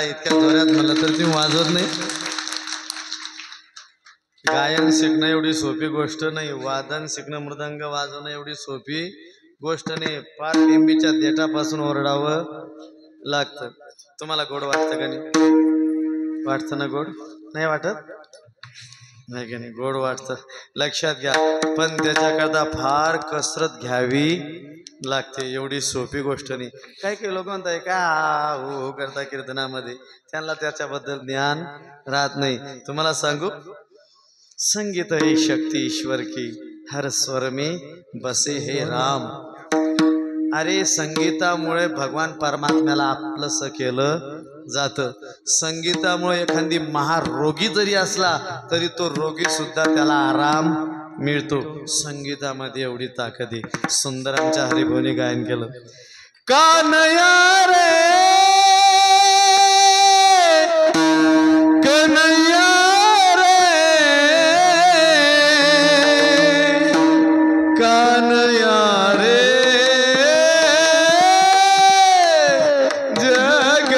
इतक्या जोरात म्हणलं तर तुम्ही वाजवत नाही. गायन शिकणं एवढी सोपी गोष्ट नाही, वादन शिकणं मृदंग वाजवणं एवढी सोपी गोष्ट नाही. फार लिंबीच्या देठापासून ओरडावं लागतं. तुम्हाला गोड वाटतं का नाही? वाटतं ना गोड? नाही वाटत? नाही का नाही? गोड वाटतं, लक्षात घ्या. पण त्याच्याकरता फार कसरत घ्यावी लागते, एवढी सोपी गोष्ट नाही. काही काही लोक म्हणताय का हो करता कीर्तनामध्ये, त्यांना त्याच्याबद्दल ज्ञान राहत नाही. तुम्हाला सांगू, संगीत ही शक्ती ईश्वर की, हर स्वर में बसे हे राम. अरे संगीतामुळे भगवान परमात्म्याला आपलंसं केलं जातं. संगीतामुळे एखादी महारोगी जरी असला तरी तो रोगी सुद्धा त्याला आराम मिळतो. संगीतामध्ये एवढी ताकद आहे. सुंदर आमच्या हरिभाऊने गायन केलं. कानया रे कन्हैया रे कानया रे जग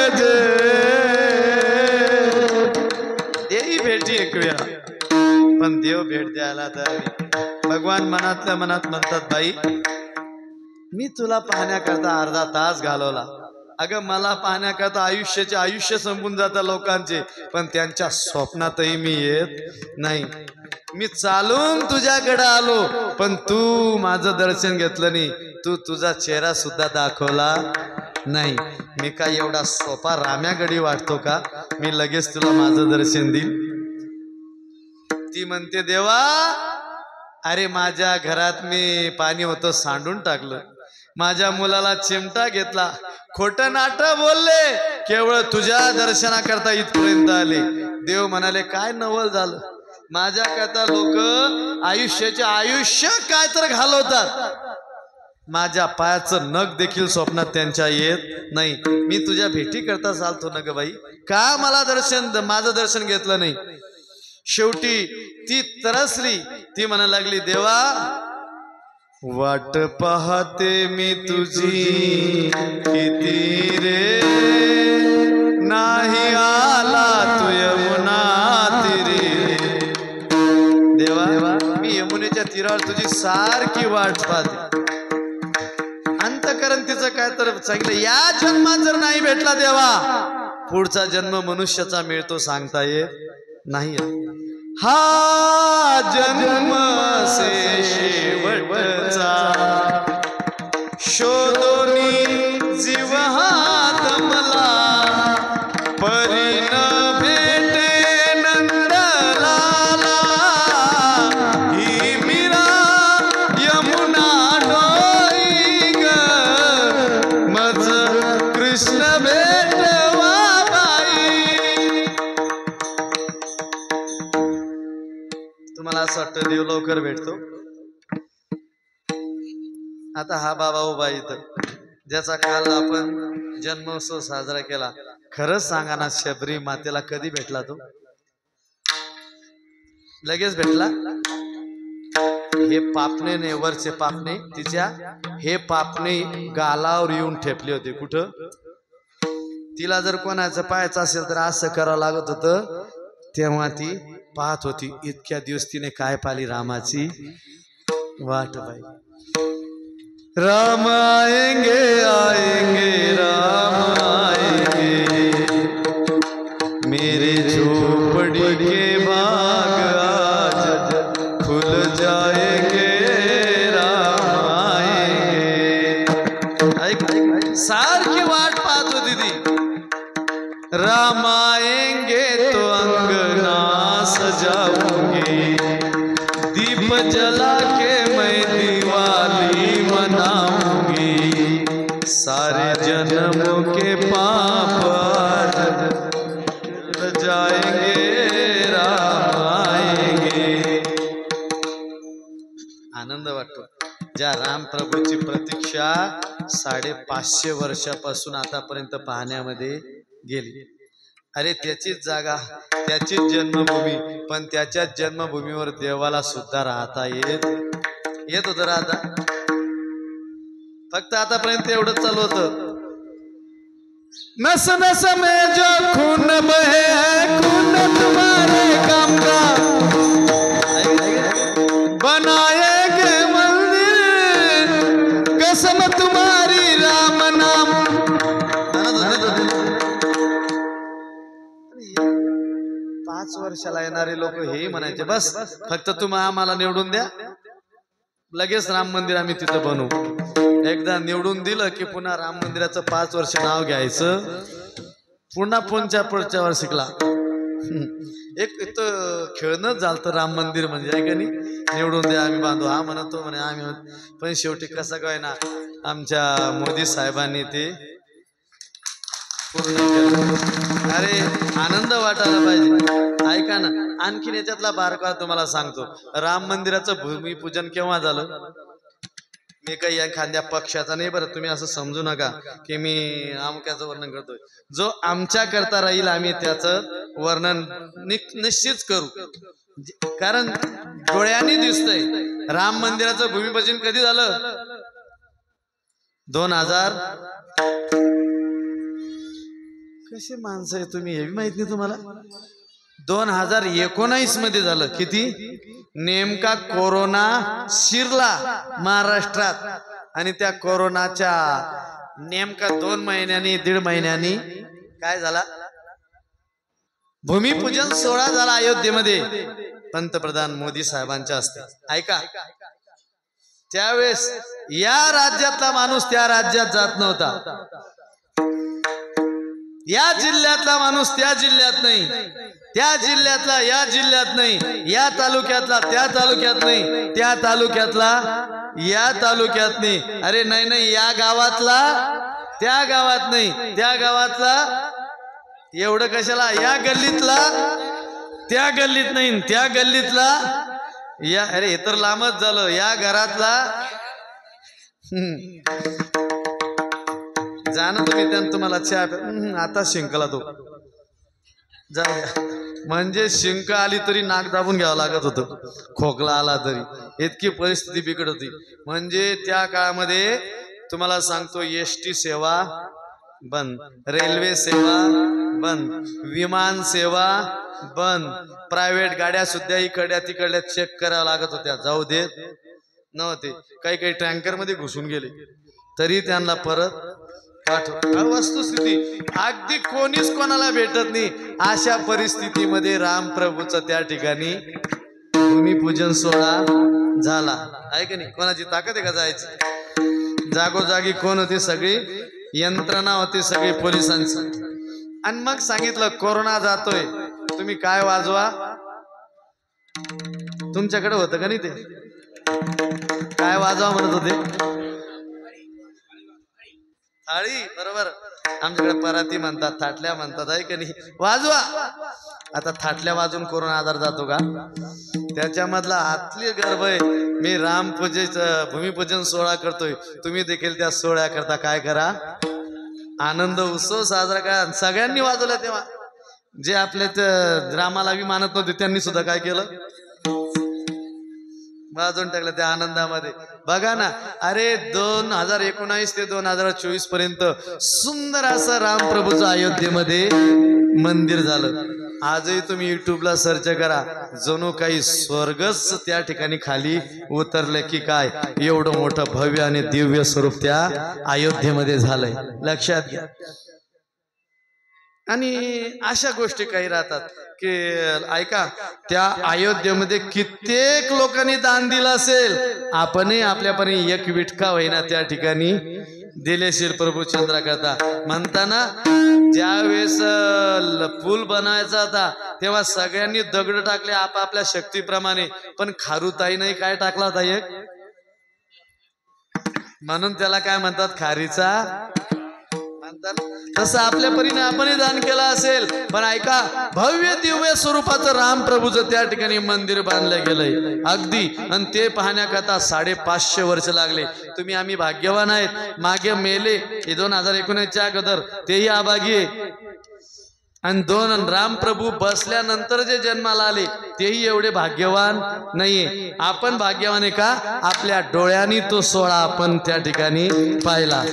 देई भेटी एक वेळा, पण देव भेट द्यायला तर भगवान मनातल्या मनात म्हणतात, बाई मी तुला पाहण्याकरता अर्धा तास घालवला. अगं मला पाहण्याकरता आयुष्याचे आयुष्य संपून जातात लोकांचे, पण त्यांच्या स्वप्नातही मी येत नाही. मी चालून तुझ्याकडे आलो, पण तू माझं दर्शन घेतलं नाही. तू तुझा चेहरा सुद्धा दाखवला नाही. मी काय एवढा सोपा राम्यागडी वाटतो का? मी लगेच तुला माझं दर्शन देईन. ती म्हणते, देवा अरे माझ्या घरात मी पाणी होतं सांडून टाकलं, माझ्या मुलाला चिमटा घेतला, खोटं नाटं बोलले, केवळ तुझ्या दर्शनाकरता इथपर्यंत आले. देव म्हणाले, काय नवल झालं, माझ्याकरता लोक आयुष्याचे आयुष्य काय तर घालवतात, माझ्या पायाचं नख देखील स्वप्नात त्यांच्या येत नाही. मी तुझ्या भेटी करता चालतो ना ग बाई, का मला माझं दर्शन घेतलं नाही? शेवटी ती तरसली, ती म्हणायला लागली, देवा वाट पाहते मी तुझी किती रे, नाही आला तू यमुना तीरी. देवा मी यमुनेच्या तीरावर तुझी सारखी वाट पाहते. अंतकरण तिचं काय तर सांगितलं, या जन्मात जर नाही भेटला देवा, पुढचा जन्म मनुष्याचा मिळतो सांगता येत नाही. हा जन्म से शेवटचा शोधोनी जीव हा दमला, परी न भेटे नंदलाला, ही मीरा यमुना डोई ग, मज कृष्ण भेटवा बाई. तुम्हाला असं वाटतं देव लवकर भेटतो? आता हा बाबा उभा इथं, ज्याचा काल आपण जन्मोत्सव साजरा केला, खरंच सांगा ना, शबरी मातेला कधी भेटला तो? लगेच भेटला? हे पापणे ने वरचे पापणे तिच्या, हे पापणे गालावर येऊन ठेपले होते. कुठं? तिला जर कोणाचं पाहायचं असेल तर असं करावं लागत होतं, तेव्हा ती पाहत होती. इतक्या दिवस तिने काय पाहिली? रामाची वाट बाई. राम आएंगे आएंगे राम आएंगे, मेरे झोपड़ी के बाग आज खुल जाएंगे, राम आएंगे. सारखी वाट पाहत होती ती. राम आएंगे तो अंगना सजाऊंगी, दीप जला के मैं दिवाली मनाऊंगी, सारे जन्मों के पाप जाएंगे, राम आएंगे. आनंद वाटतो. ज्या राम प्रभूची प्रतीक्षा 550 वर्षापासून आतापर्यंत पाहण्यामध्ये गेली. अरे त्याचीच जागा, त्याचीच जन्मभूमी, पण त्याच्याच जन्मभूमीवर देवाला सुद्धा राहता येत होतं राहता. फक्त आतापर्यंत एवढंच चालू होतं. नस नस में जो खून बहे है खून तुम्हारे काम का, बनाएंगे मंदिर कसम तुम्हारी राम नाम. 5 वर्षाला येणारे लोक हे म्हणायचे बस फक्त तुम्ही आम्हाला निवडून द्या, लगेच राम मंदिर आम्ही तिथं बनवू. एकदा निवडून दिलं की पुन्हा राम मंदिराचं 5 वर्ष नाव घ्यायचं, पुन्हा पुढच्या वर्षीला एक इथं खेळणंच झालं राम मंदिर म्हणजे आहे का नाही. निवडून द्या आम्ही बांधू, हा म्हणतो म्हणे आम्ही, पण शेवटी कसं काय ना आमच्या मोदी साहेबांनी ते पूर्ण केलं. अरे आनंद वाटायला पाहिजे. ऐका ना, आणखीन याच्यातला बारका तुम्हाला सांगतो. राम मंदिराचं भूमिपूजन केव्हा झालं? मी काही एखाद्या पक्षाचा नाही बरं, तुम्ही असं समजू नका की मी अमुक्याचं वर्णन करतोय. जो आमच्या करता राहील आम्ही त्याचं वर्णन निश्चित करू, कारण डोळ्यांनी दिसतंय. राम मंदिराचं भूमिपूजन कधी झालं? 2000. कसे माणसं आहे तुम्ही, हे माहित नाही तुम्हाला? 2019 मध्ये झालं. किती? नेमका कोरोना शिरला महाराष्ट्रात, आणि त्या कोरोनाच्या नेमका 2 महिन्यांनी 1.5 महिन्यांनी काय झाला? भूमिपूजन सोहळा झाला अयोध्येमध्ये पंतप्रधान मोदी साहेबांच्या हस्ते. ऐका, त्यावेळेस या राज्यातला माणूस त्या राज्यात जात नव्हता, या जिल्ह्यातला माणूस त्या जिल्ह्यात नाही, त्या जिल्ह्यातला या जिल्ह्यात नाही, या तालुक्यातला त्या तालुक्यात नाही, त्या तालुक्यातला या तालुक्यात नाही. अरे नाही, या गावातला त्या गावात नाही, त्या गावातला एवढं कशाला, या गल्लीतला त्या गल्लीत नाही, त्या गल्लीतला या, अरे हे तर लांबच झालं, या घरातला. जाणं तुम्ही त्यानं तुम्हाला चहा आता शिंकला तो जाऊ, म्हणजे शिंक आली तरी नाक दाबून घ्यावं लागत होतं, खोकला आला तरी, इतकी परिस्थिती बिकट होती. म्हणजे त्या काळामध्ये तुम्हाला सांगतो, एसटी सेवा बंद, रेल्वे सेवा बंद, विमान सेवा बंद, प्रायव्हेट गाड्या सुद्धा इकडल्या तिकडल्या चेक कराव्या लागत होत्या, जाऊ देत नव्हते. काही टँकर मध्ये घुसून गेले तरी त्यांना परत वस्तुस्थिती, अगदी कोणीच कोणाला भेटत नाही. अशा परिस्थितीमध्ये राम प्रभूचं त्या ठिकाणी भूमिपूजन सोहळा झाला. आहे की नाही? कोणाची ताकद आहे का जायची? जागोजागी कोण होती? सगळी यंत्रणा होती, सगळी पोलिसांची. आणि मग सांगितलं कोरोना जातोय, तुम्ही काय वाजवा. तुमच्याकडे होतं का नाही ते? काय वाजवा म्हणत होते? थाळी, बरोबर. आमच्याकडे पराती म्हणतात, थाटल्या म्हणतात, आहे का नाही? वाजवा. आता थाटल्या वाजून कोरोना आजार जातो का? त्याच्यामधला आतली गर्भ आहे. मी राम पूजेचं भूमिपूजन सोहळा करतोय, तुम्ही देखील त्या सोहळ्या करता काय करा, आनंद उत्सव साजरा करा. सगळ्यांनी वाजवला. तेव्हा जे आपल्या रामाला बी मानत नव्हते त्यांनी सुद्धा काय केलं, वाजवून टाकलं त्या आनंदामध्ये. बघा ना, अरे 2019 ते 2024 पर्यंत सुंदर असं रामप्रभूचं अयोध्येमध्ये मंदिर झालं. आजही तुम्ही युट्यूबला सर्च करा, जणू काही स्वर्गच त्या ठिकाणी खाली उतरलं की काय, एवढं मोठं भव्य आणि दिव्य स्वरूप त्या अयोध्येमध्ये झालंय, लक्षात घ्या. आणि अशा गोष्टी काही राहतात की ऐका, त्या अयोध्येमध्ये कित्येक लोकांनी दान दिलं असेल, आपणही आपल्यापणे एक विटका होईना त्या ठिकाणी दिलेशील प्रभू चंद्रा करता. म्हणताना ज्या वेळेस पूल बनायचा होता तेव्हा सगळ्यांनी दगड टाकले आपापल्या शक्तीप्रमाणे, पण खारुताईने काय टाकला होता एक, म्हणून त्याला काय म्हणतात, खारीचा. तसं आपल्या परीने आपणही दान केलं असेल. पण ऐका, भव्य दिव्य स्वरूपाचं रामप्रभूचं त्या ठिकाणी मंदिर बांधलं गेलंय अगदी. आणि ते पाहण्याकरता 550 वर्ष लागले. तुम्ही आम्ही भाग्यवान आहेत. मागे मेले 2019च्या अगोदर तेही आभागी आहे. आणि 2 रामप्रभू बसल्यानंतर जे जन्माला आले तेही एवढे भाग्यवान नाहीये. आपण भाग्यवान आहे का? आपल्या डोळ्यांनी तो सोहळा आपण त्या ठिकाणी पाहिला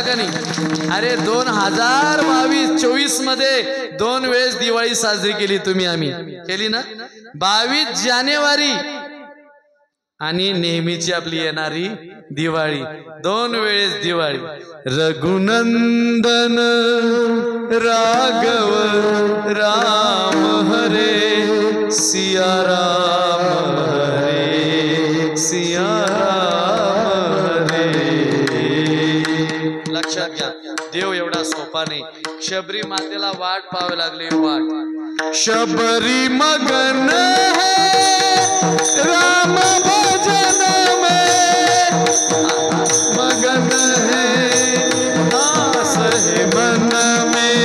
का नाही? अरे 2022-24 मध्ये 2 वेळेस दिवाळी साजरी केली. तुम्ही आम्ही केली ना. 22 जानेवारी आणि नेहमीची आपली येणारी दिवाळी, 2 वेळेस दिवाळी. रघुनंदन राघव राम हरे सिया राम हरे सिया राम हरे. लक्षात घ्या, देव एवढा सोपा नाही. शबरी मातेला वाट पाहावी लागली. वाट शबरी मगन है राम भजन में, मगन है आस है मन में.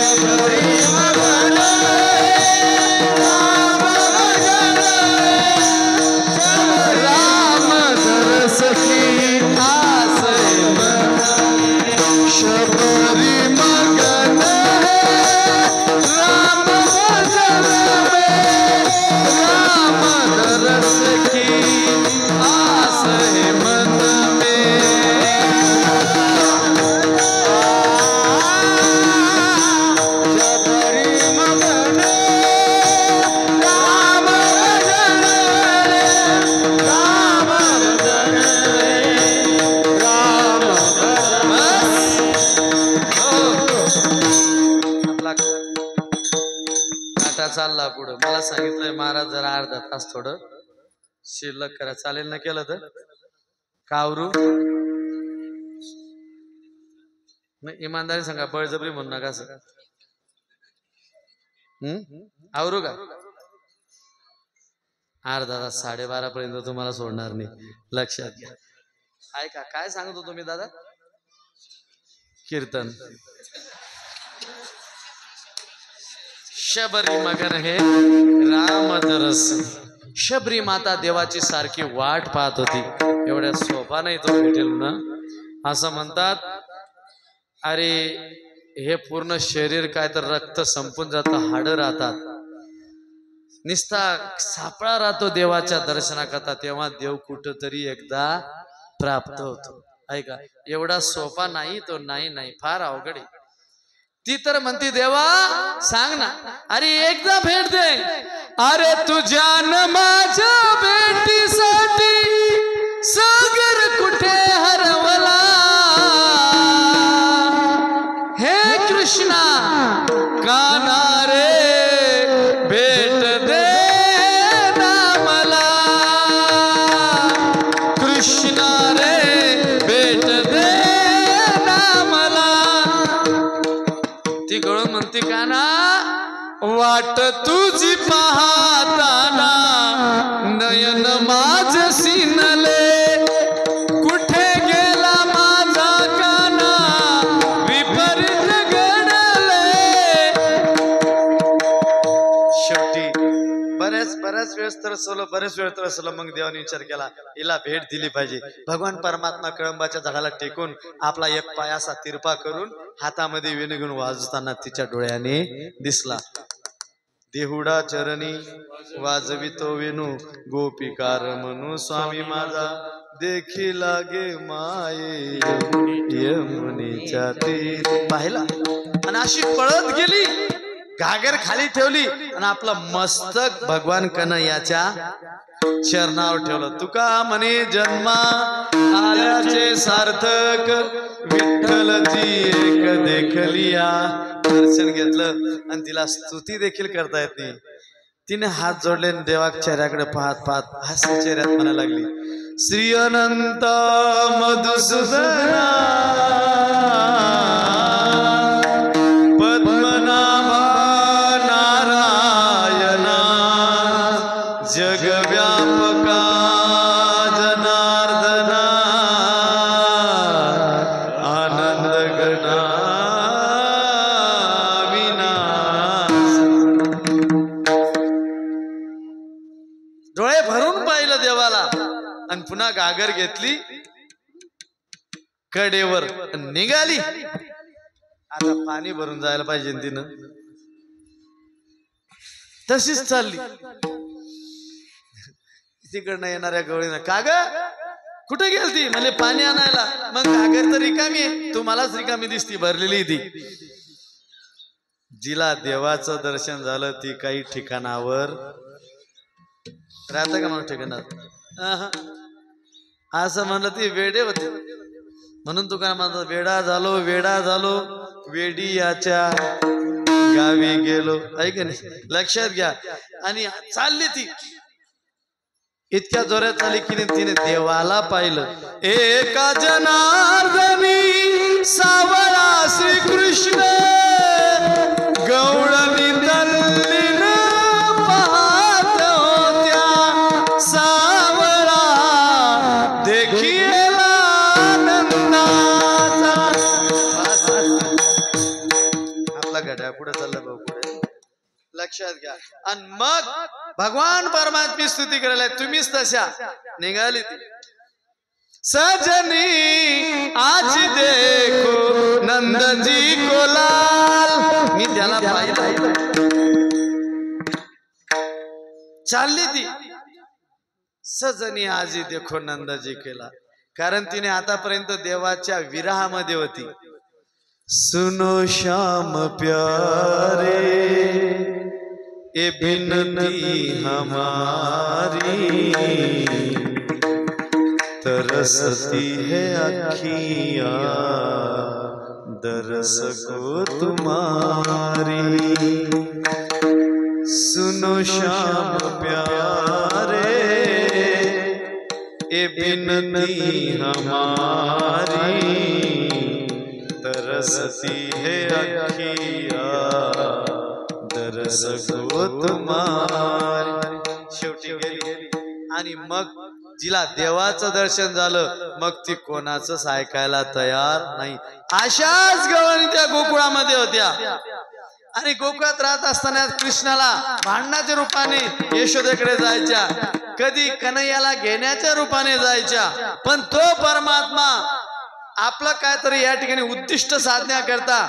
शबरी मगन है राम भजन में, राम दरस की आस है मन. शबरी मगन है राम भजन में, राम दरस की आस है मन में. शबरी मगन राम भजन में, राम भजन में, राम आपला काटा चालला पुढं. मला सांगितलंय महाराज जरा अर्धा तास थोडं शिल्लक करा. चालेल ना केलं तर? कावरू नाही, इमानदारी सांगा, बळजबरी म्हणू नका असं. आवरू का? अर्धा तास 12:30 पर्यंत तुम्हाला सोडणार नाही. लक्षात घ्या. ऐका काय सांगतो तुम्ही दादा. कीर्तन शबरी मगन हे राम दरस. शबरी माता देवाची सारखी वाट पाहत होती. एवढ्या सोपा नाही तो भेटेल ना. असं म्हणतात, अरे हे पूर्ण शरीर काय तर रक्त संपून जातं, हाडं राहतात, निस्ता सापळा राहतो देवाच्या दर्शनाकरता. तेव्हा देव कुठंतरी एकदा प्राप्त होतो. ऐका, एवढा सोपा नाही तो. नाही, फार अवघड आहे. ती तर म्हणती देवा सांग ना, अरे एकदा भेट दे. अरे तुझ्या न माझ्या भेटीसाठी सागर कुठे हरवला. हे कृष्णा काना रे भेट दे ना मला. कृष्णा रे भेट दे ना मला. ती गळून म्हणते काना वाट तुझी पाहताना नयन माझ सिनले. कुठे गेला माझा काना विपरीत घडले. शेवटी बऱ्याच वेळेस तर असलो, बरेच वेळ तर असलो. मग देवाने विचार केला हिला भेट दिली पाहिजे. भगवान परमात्मा कळंबाच्या झाडाला टेकून आपला एक पाय असा तिरपा करून हातामध्ये वेणू घेऊन वाजवताना तिच्या डोळ्याने दिसला. देहुडा चरणी वाजवितो वेणू गोपिकार म्हणू स्वामी माझा देखी लागे माये यमुनेच्या तीरी. पाहिला आणि अशी पळत गेली, घागर खाली ठेवली आणि आपलं मस्तक भगवान कन्हैयाच्या चरणावर ठेवलं. तुका म्हणे जन्मा आल्याचे सार्थक विठ्ठलजी एक देखलिया. दर्शन घेतलं आणि तिला स्तुती देखील करता येत नाही. तिने हात जोडले देवाच्या चेहऱ्याकडे पाहत हास्य चेहऱ्यात म्हणायला लागली, श्री अनंत मधुसूदना पद्मनाभा नारायणा जगव्यापका जनार्दना आनंद करना विनाश. डोळे भरून पाहिलं देवाला आणि पुन्हा गागर घेतली कडेवर निघाली. आता पाणी भरून जायला पाहिजे तिनं, तशीच चालली. तिकडनं येणाऱ्या गवळीनं का ग कुठे गेलती म्हणजे पाणी आणायला. मग गागर तर रिकामी आहे, तू मलाच रिकामी दिसती, भरलेली ती. जिला देवाचं दर्शन झालं ती काही ठिकाणावर राहतं का म्हणून ठिकाणात असं म्हणलं ती वेडे होते. म्हणून तू काय म्हणतात वेडा झालो वेडा झालो वेडी याच्या गावी गेलो. ऐक नाही, लक्षात घ्या. आणि चालली ती इतक्या जोरात चालली की तिने देवाला पाहिलं. एका जनार्दनी सावळा श्रीकृष्ण गवळणी तल्लीन पाहत होत्या. सावळा देखील आनंदाचा. आपला घड्याळ पुढे चालला भाऊ, पुढे लक्षात घ्या. आणि मग भगवान परमात्मा स्तुती करायला तुम्हीच तशा निघाली ती. सजनी आज देखो नंदजी को लाल. मी त्याला पाहिलं, चालली ती. सजनी आज देखो नंदजी केला, कारण तिने आतापर्यंत देवाच्या विरहामध्ये होती. सुनो श्याम प्यारे ए बिनती हमारी तरसती है अखियां दरस को तुम्हारी. सुनो श्याम प्यारे ए बिनती हमारी तरसती है अखियां दरस को तुम्हारी. शेवटी गेली आणि मग जिला देवाचं दर्शन झालं मग ती कोणाचंच ऐकायला तयार नाही. अशाच गवळणी त्या गोकुळामध्ये होत्या. आणि गोकुळात राहत असताना कृष्णाला भांडणाच्या रूपाने यशोदेकडे जायच्या, कधी कन्हैयाला घेण्याच्या रूपाने जायच्या. पण तो परमात्मा आपलं काहीतरी या ठिकाणी उद्दिष्ट साधण्याकरता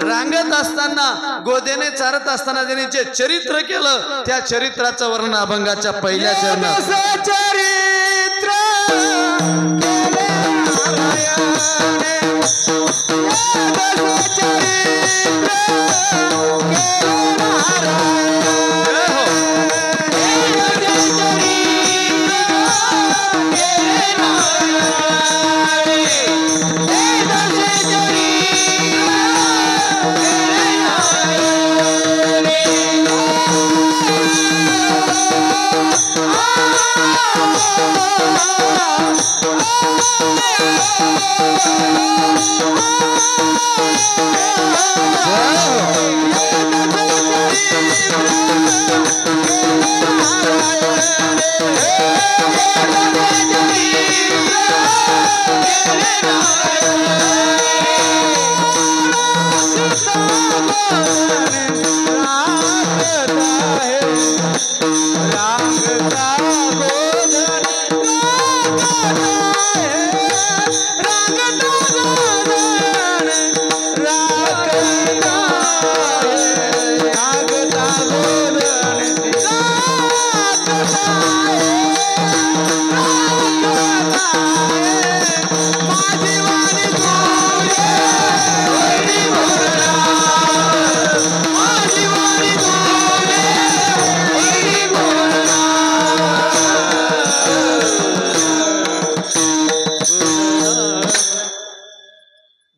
रांगत असताना गोदेने चारत असताना त्यांनी जे चरित्र केलं त्या चरित्राचं वर्णन अभंगाच्या पहिल्या चरणात.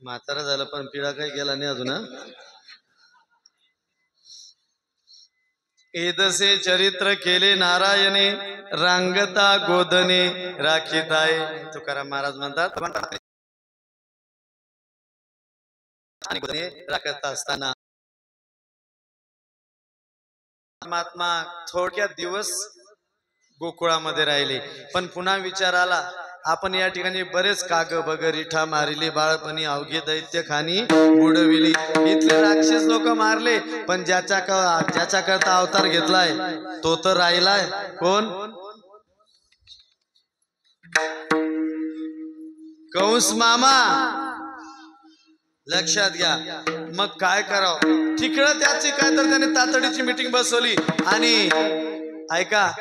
म्हातारा झालं पण पिढा काही गेला नाही अजून. एदसे चरित्र केले नारायणे रांगता गोदने राखीताय. तुकाराम महाराज म्हणतात आणि गोदने राखत असताना परमात्मा थोडक्यात दिवस गोकुळामध्ये राहिले. पण पुन्हा विचार आला आपण या ठिकाणी बरेच काग बगरिठा मारिली बाळपणी अवघे दैत्य खानी बुडविली इथले राक्षस लोक मारले पण ज्याच्या करता अवतार घेतलाय तो तर राहिलाय कोण कंस मामा लक्षात घ्या मग काय करावं तिकडं त्याची काय तर त्याने तातडीची मीटिंग बसवली आणि ऐका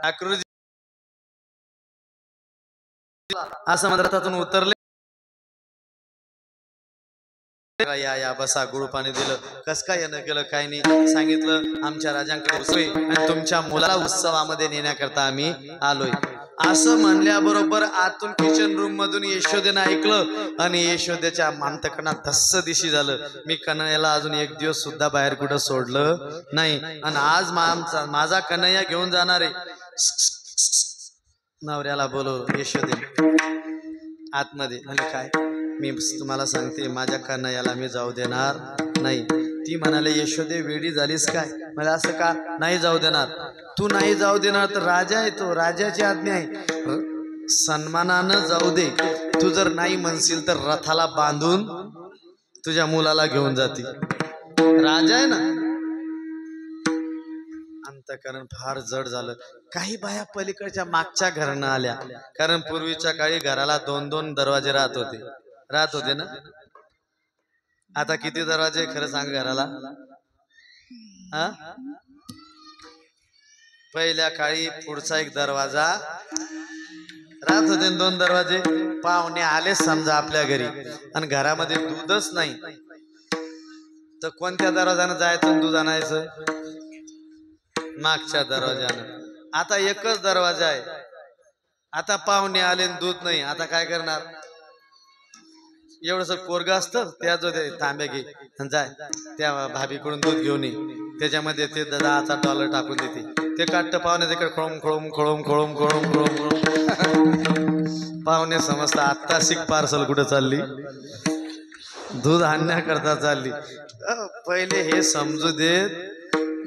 आकृती असं मंदिरातून उतरले या बसा गुळ पाणी दिलं कस काय यानं केलं काय नाही सांगितलं आमच्या राजांकडे उसवे आणि तुमच्या मुलाला उत्सवामध्ये नेण्याकरता आम्ही आलोय असं म्हणल्याबरोबर आतून किचन रूम मधून यशोदेनं ऐकलं आणि यशोदेच्या अंतकरणात धस्स दिशी झालं मी कन्हैयाला अजून एक दिवस सुद्धा बाहेर कुठं सोडलं नाही आणि आज माझा कन्हैया घेऊन जाणार आहे नवऱ्याला बोलव यशोदे आतमध्ये म्हणजे काय मी तुम्हाला सांगते माझ्या कन्हैयाला मी जाऊ देणार नाही ती म्हणाले यशोदे वेडी झालीस काय मला असं का नाही जाऊ देणार तू नाही जाऊ देणार तर राजा आहे तो राजाची आज्ञा आहे सन्मानानं जाऊ दे तू जर नाही म्हणशील तर रथाला बांधून तुझ्या मुलाला घेऊन जाती राजा आहे ना अंतःकरण फार जड झालं काही बाया पलीकडच्या मागच्या घरानं आल्या कारण पूर्वीच्या काळी घराला 2-2 दरवाजे राहत होते ना आता किती दरवाजे खरं सांग घराला हा पहिल्या काळी पुढचा एक दरवाजा राहत होते 2 दरवाजे पाहुणे आले समजा आपल्या घरी आणि घरामध्ये दूधच नाही तर कोणत्या दरवाजानं जायचं दूध आणायचं मागच्या दरवाजानं आता एकच दरवाजा आहे आता पाहुणे आले दूध नाही आता काय करणार एवढंस पोरग असतं त्या जो तांब्या घे जाय त्या भाभीकडून दूध घेऊन ये त्याच्यामध्ये ते $10 टाकून देते ते काट्ट पाहुणे तिकडे खोळूम पाहुणे समजता आत्ता शिक पार्सल कुठं चालली दूध आणण्याकरता चालली पहिले हे समजू देत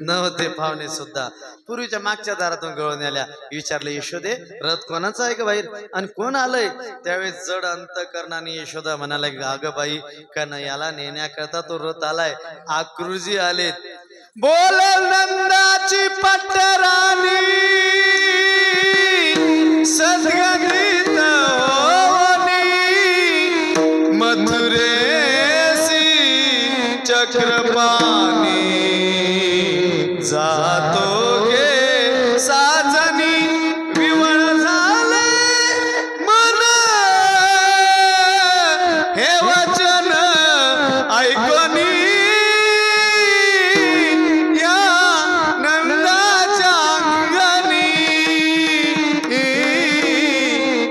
नव्हते पाहुणे सुद्धा पूर्वीच्या मागच्या दारातून गळून आल्या विचारले यशोदे रथ कोणाचा आहे का बाहेर आणि कोण आलंय त्यावेळेस जड अंतःकरणाने यशोदा म्हणाला अगं बाई कन्हैयाला नेण्याकरता तो रथ आलाय आकृजी आलेत बोल नंदाची पट्टराणी सद्गतीत मथुरेसी चक्रपाणी जातो गे साजनी विवळ झाले मन हे वचन ऐकनी या नंदाच्या अंगणी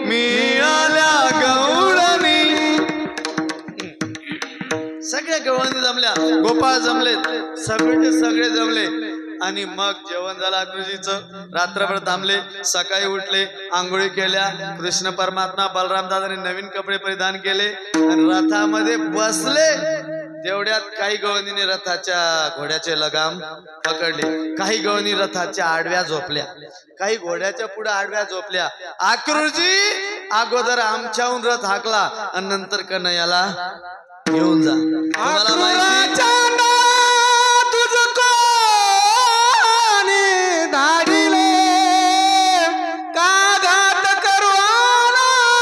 मिळाल्या गौडणी सगळ्या गवळणी जमल्या गोपाळ जमलेत सगळे जमले आणि मग जेवण झालं आकृजीचं रात्रभर थांबले सकाळी उठले आंघोळी केल्या कृष्ण परमात्मा बलराम दादाने नवीन कपडे परिधान केले आणि रथामध्ये बसले तेवढ्यात काही गवळणीने रथाच्या घोड्याचे लगाम पकडले काही गवळणी रथाच्या आडव्या झोपल्या काही घोड्याच्या पुढे आडव्या झोपल्या आकृजी अगोदर आमच्याहून रथ हाकला आणि नंतर कन्हैयाला घेऊन जा तुम्हाला माहिती धाडिले का घात करवानासी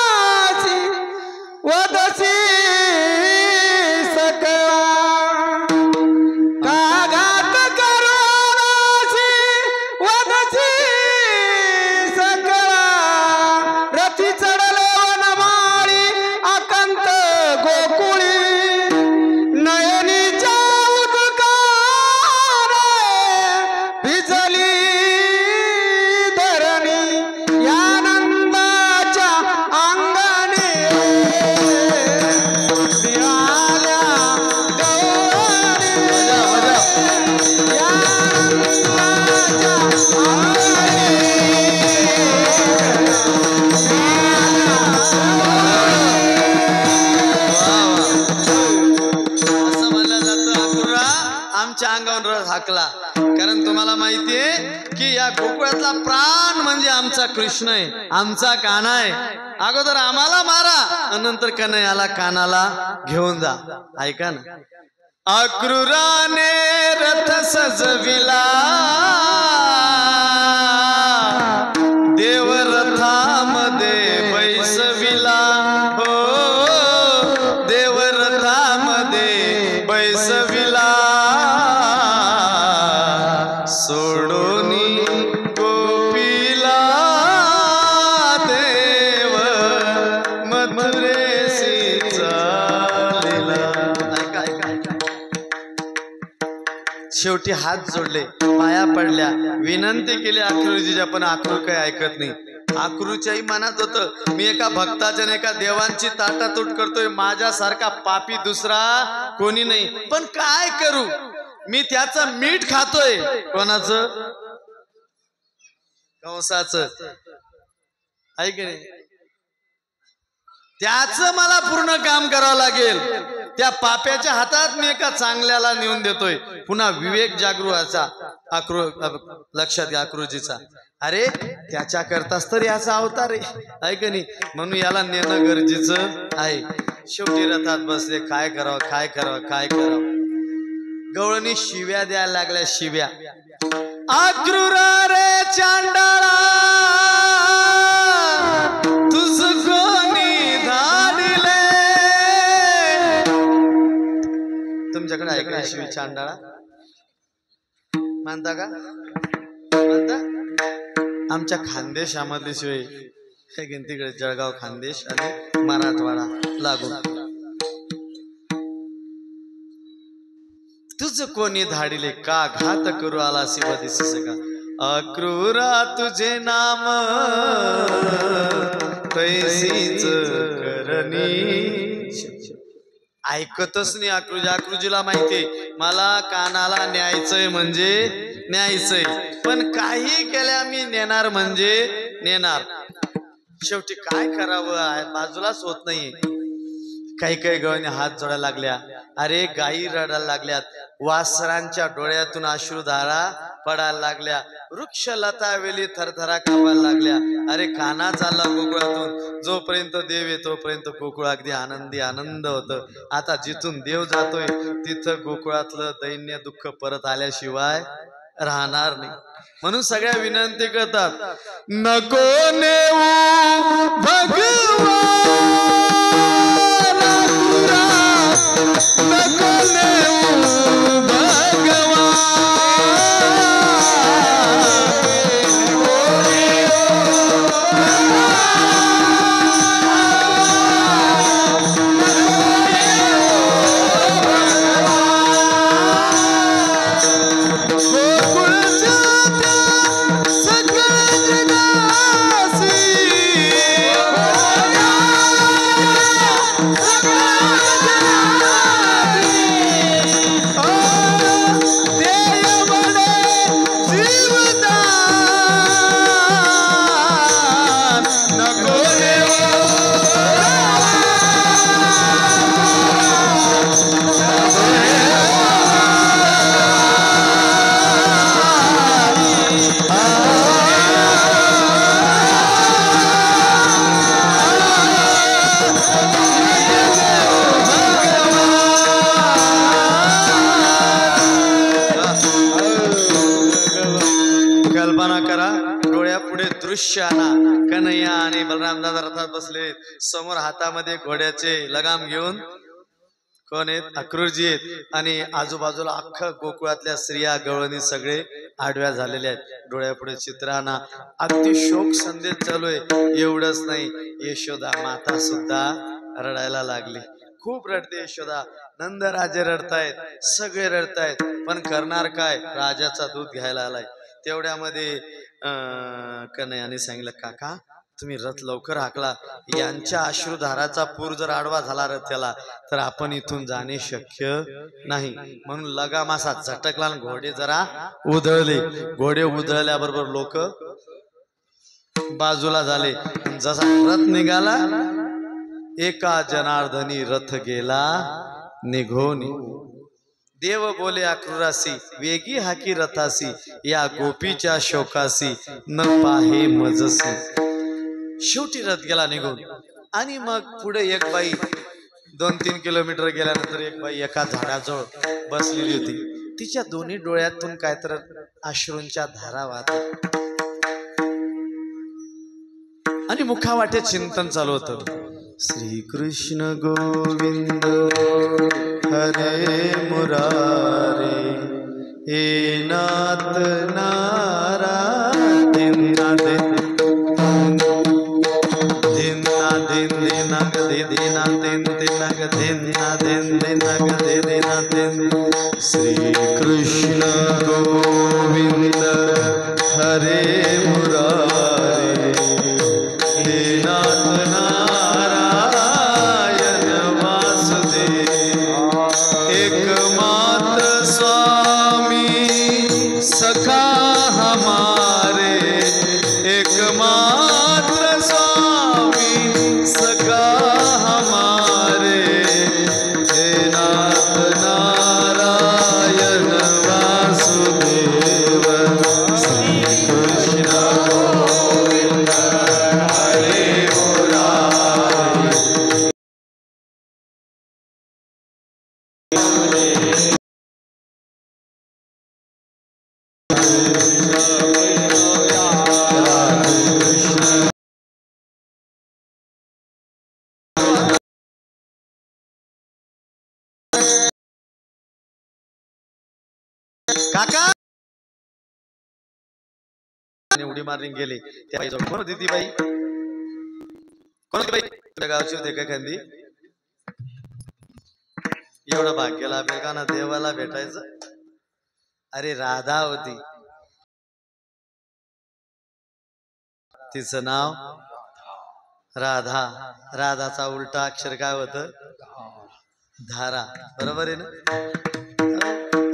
वदसी सकळा का घात करवानासी वदसी सकळा रथी चढले वनमाळी अकंत गोकुळी नयनीच्या हाकला, कारण तुम्हाला माहितीये की या गोकुळातला प्राण म्हणजे आमचा कृष्ण आहे, आमचा कान्हा आहे. अगोदर आम्हाला मारा, नंतर कन्हैयाला कानाला घेऊन जा. ऐका ना. अक्रूराने रथ सजविला, देव रथामध्ये बैसविला. हो, देव रथामध्ये बैसविला. सोडोनी गोपीला देव मथुरेसी चालिला. शेवटी हात जोडले, पाया पडल्या, विनंती केली अक्रूजीच्या, पण अक्रूर काही ऐकत नाही. अक्रूच्याही मनात होतं, मी एका भक्ताच्या एका देवांची ताटातूट करतोय, माझ्यासारखा पापी दुसरा कोणी नाही, पण काय करू, मी त्याचं मीठ खातोय. कोणाचं? कंसाचं. ऐक नाही, त्याचं मला पूर्ण काम करावं लागेल. त्या पाप्याच्या हातात मी एका चांगल्याला नेऊन देतोय. पुन्हा विवेक जागृहाचा लक्षात घ्या अक्रूजीचा. अरे त्याच्या करताच तर याचा अवतार आहे, ऐक नाही, म्हणून याला नेणं गरजेचं आहे. शेवटी रथात बसले, काय करावं काय करावं काय करावं. गवळणी शिव्या द्यायला लागल्या, शिव्या. अक्रूरा रे चांडाळा, तुझ कोणी धाडिले. तुमच्याकडे आहे का शिवी चांडाळा? मानता का? मानता? आमच्या खानदेशामधली शिवाय तिकडे जळगाव खानदेश आणि मराठवाडा लागून. तुझ कोणी धाडिले, का घात करू आला शिव दिसस का. अक्रूरा तुझे नाम तैसीच करणी. ऐकतच नाही अक्रूजी. अक्रूजीला माहितीये मला कानाला न्यायचंय म्हणजे न्यायचंय, पण काही केल्या मी नेणार म्हणजे नेणार. शेवटी काय करावं, बाजूलाच होत नाहीये. काही काही गवळणी हात जोडायला लागल्या. अरे गायी रडायला लागल्यात, वासरांच्या डोळ्यातून अश्रुधारा पडायला लागल्या, वृक्ष लता वेली थरथरा कापायला लागल्या. अरे कान्हा चालला गोकुळातून, जोपर्यंत देव येतो तोपर्यंत गोकुळ अगदी आनंदी आनंद होतं. आता जिथून देव जातोय तिथं गोकुळातलं दैन्य दुःख परत आल्याशिवाय राहणार नाही. म्हणून सगळ्या विनंती करतात, नको नेऊ भगवान, नको नेऊ भगवान. दृश्य आणा. कन्हैया आणि बलराम दादा रथात बसले, समोर हातामध्ये घोड्याचे लगाम घेऊन कोण आहेत? अक्रूरजी आहेत. आणि आजूबाजूला अख्खा गोकुळातल्या स्त्रिया गवळणी सगळे आडव्या झालेल्या आहेत. डोळ्यापुढे चित्र आणा. अगदी शोक संदेश चालू आहे. एवढंच नाही, यशोदा माता सुद्धा रडायला लागली. खूप रडते यशोदा. नंदराजे रडतायत, सगळे रडतायत, पण करणार काय? राजाचा दूध घ्यायला आलाय. तेवढ्यामध्ये कन्हैयाने सांगितलं, काका तुम्ही रथ लवकर हाकला. यांच्या अश्रुधाराचा पूर जर आडवा झाला रथाला तर आपण इथून जाणे शक्य नाही. म्हणून लगाम असा झटकला, घोडे जरा उधळले. घोडे उधळल्याबरोबर लोक बाजूला झाले. जसा रथ निघाला, एका जनार्दनी रथ गेला निघून. देव बोले अक्रूरासी वेगी हाकी रथासी या गोपीच्या शोकासी न पाहे मजसी. शेवटी रथ गेला निघून आणि मग पुढे एक बाई 2-3 किलोमीटर गेल्यानंतर एक बाई एका झाडाजवळ बसलेली होती. तिच्या दोन्ही डोळ्यातून काय तर अश्रूंच्या धारा वाहत आणि मुखावाटे चिंतन चालू होतं. श्रीकृष्ण गोविंद हरे मुरारे हे नाथ नारायण दे दिना दिन दिना गदे दिना दिन दिना गदे दिना दिन दिना गदे दिना दिन. श्री कृष्ण गोविंद हरे मुरारे हे नाथ नारायण वासुदेव एकमात्र स्वामी सखा हमारे एकमात्र स्वामी सखा हमारे हे नाथ नारायण वासुदेव. श्री कृष्ण गोविंद हरे मुरारे. काका उडी मारून गेले. त्या बाई कोण होती ती बाई? कोण होती बाई? तुझ्या गावची होती का एखादी? एवढं भाग्य लाभेल का ना देवाला भेटायचं? अरे राधा होती. तिचं नाव राधा. राधाचा उलटा अक्षर काय होतं? धारा. बरोबर आहे ना?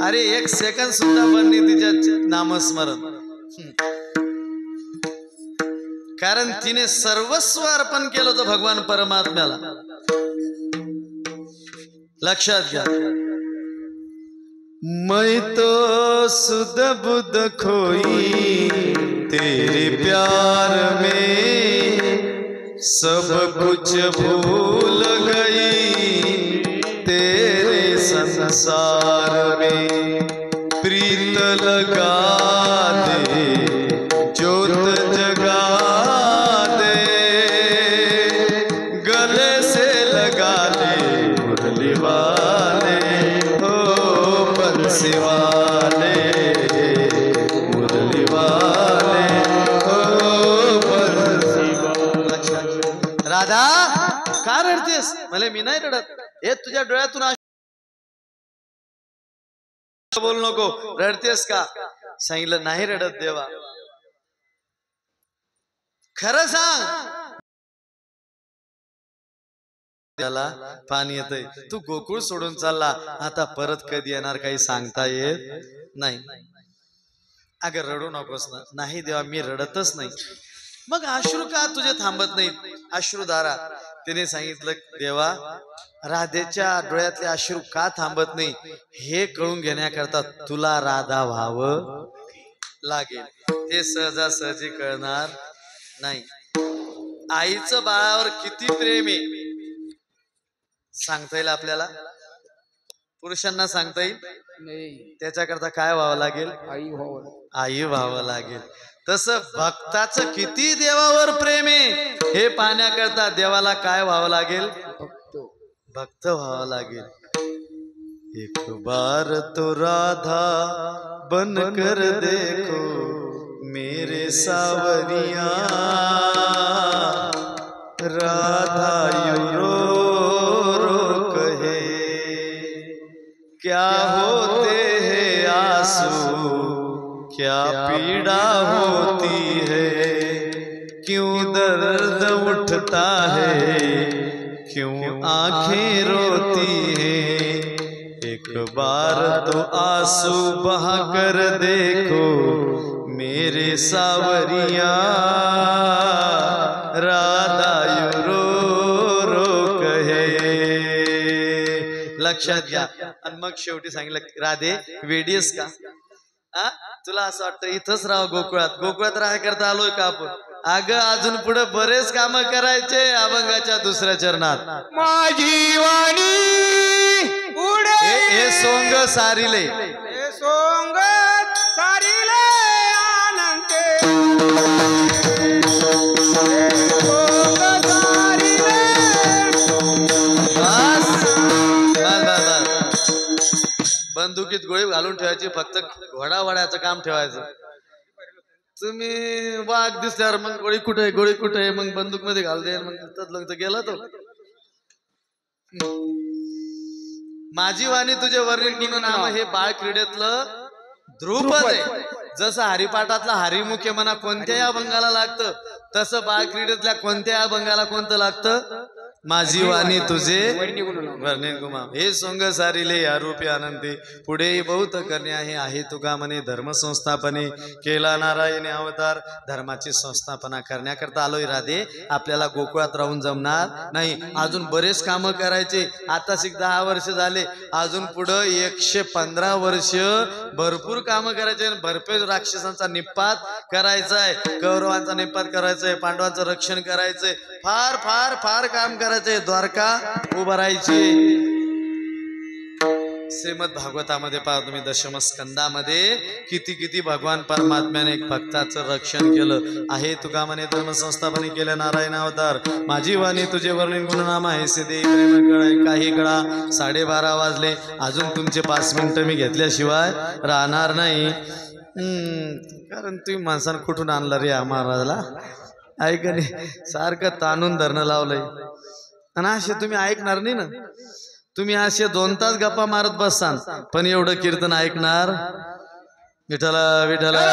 अरे 1 सेकंद सुद्धा बनली तिच्या नामस्मरण. कारण तिने सर्वस्व अर्पण केलं होतं भगवान परमात्म्याला. लक्षात घ्या. मैं तो सुध बुध खोई तेरे प्यार में सब कुछ भूल गई तेरे संसार में. प्रीत लगा दे ज्योत जगा दे गले से लगा ले मुरली वाले हो बंसी वाले मुरली वाले हो बंसी वाले. राधा का रडतेस? मला मी नाही रडत. हे तुझ्या डोळ्यातून बोल नको. रडतेस का? सांगितलं नाही रडत देवा. खरं सांग. त्याला पाणी येतंय. तू गोकुळ सोडून चालला, आता परत कधी येणार काही सांगता येत नाही. अगं रडू नकोस ना. नाही देवा मी रडतच नाही. मग अश्रू का तुझे थांबत नाहीत? अश्रुधारा. तिने सांगितलं देवा राधेच्या डोळ्यातले अश्रू का थांबत नाही हे कळून घेण्याकरता तुला राधा व्हावं लागेल. ते सहजासहजी कळणार नाही. आईचं बाळावर किती प्रेम आहे सांगता येईल आपल्याला? पुरुषांना सांगता येईल? त्याच्याकरता काय व्हावं लागेल? आई व्हावं लागेल. तसं भक्ताचं किती देवावर प्रेम आहे हे पाहण्याकरता देवाला काय व्हावं लागेल? भक्त व्हावं लागेल. एक बार तो राधा बन कर देखो मेरे सावरिया राधा रो रो कहे क्या होते हैं आंसू क्या पीड़ा होती है क्यों दर्द उठता है क्यों आंखें रोती हैं. एक बार तो आंसू बहा कर देखो मेरे सावरिया राधा रो रो कहे. लक्षात घ्या. आणि मग शेवटी सांगितलं राधे वेडीस का हा तुला असं वाटतं इथंच राह गोकुळात राहाय करता आलोय का आपण अगं अजून पुढे बरेच काम करायचे अभंगाच्या दुसऱ्या चरणात माझी वाणी उडे हे सोंग सारिले हे सोंग सारिले आनंदे सोंग सारिले बस बंदुकीत गोळी घालून ठेवायची फक्त घोडा वड्याचं काम ठेवायचं तुम्ही वाघ दिसल्यावर मग गोळी कुठे मग बंदूक मध्ये घाल दे मग गेला तो माझी वाणी तुझे वर्णन नाम हे बाळ क्रीडेतलं ध्रुपद आहे जसं हरिपाठातला हरिमुखे म्हणा कोणत्याही अभंगाला लागतं तसं बाळ क्रीडेतल्या कोणत्याही अभंगाला कोणतं लागतं माझी वाणी तुझे वर्णन गुमा हे सोंग सारिले आरोपी आनंदी पुढे बहुत करणे आहे तुका म्हणे धर्म संस्थापने केला नारायणी अवतार धर्माची संस्थापना करण्याकरता आलोय राधे आपल्याला गोकुळात राहून जमणार नाही अजून बरेच काम करायचे आता 10 वर्ष झाले अजून पुढं 115 वर्ष भरपूर काम करायचे भरपूर राक्षसांचा निपात करायचा आहे कौरवांचा निपात करायचंय पांडवांचं रक्षण करायचंय फार फार फार काम करायचंय द्वारका उभारायची श्रीमद भागवतामध्ये पहा तुम्ही दशम स्कंदामध्ये किती भगवान परमात्म्याने एक भक्ताचं रक्षण केलं आहे तुका म्हणे धर्म संस्थापने केले नारायण अवतार माझी वाणी तुझे वर्णन गुणनाम आहे सिद्धे प्रेम कळाय काही कळा 12:30 वाजले अजून तुमचे 5 मिनिटं मी घेतल्याशिवाय राहणार नाही कारण तुम्ही माणसानं कुठून आणलं रे महाराजला ऐक नाही सारखं ताणून धरणं लावलंय आणि असे तुम्ही ऐकणार नाही ना तुम्ही असे 2 तास गप्पा मारत बससान पण एवढं कीर्तन ऐकणार विठला विठला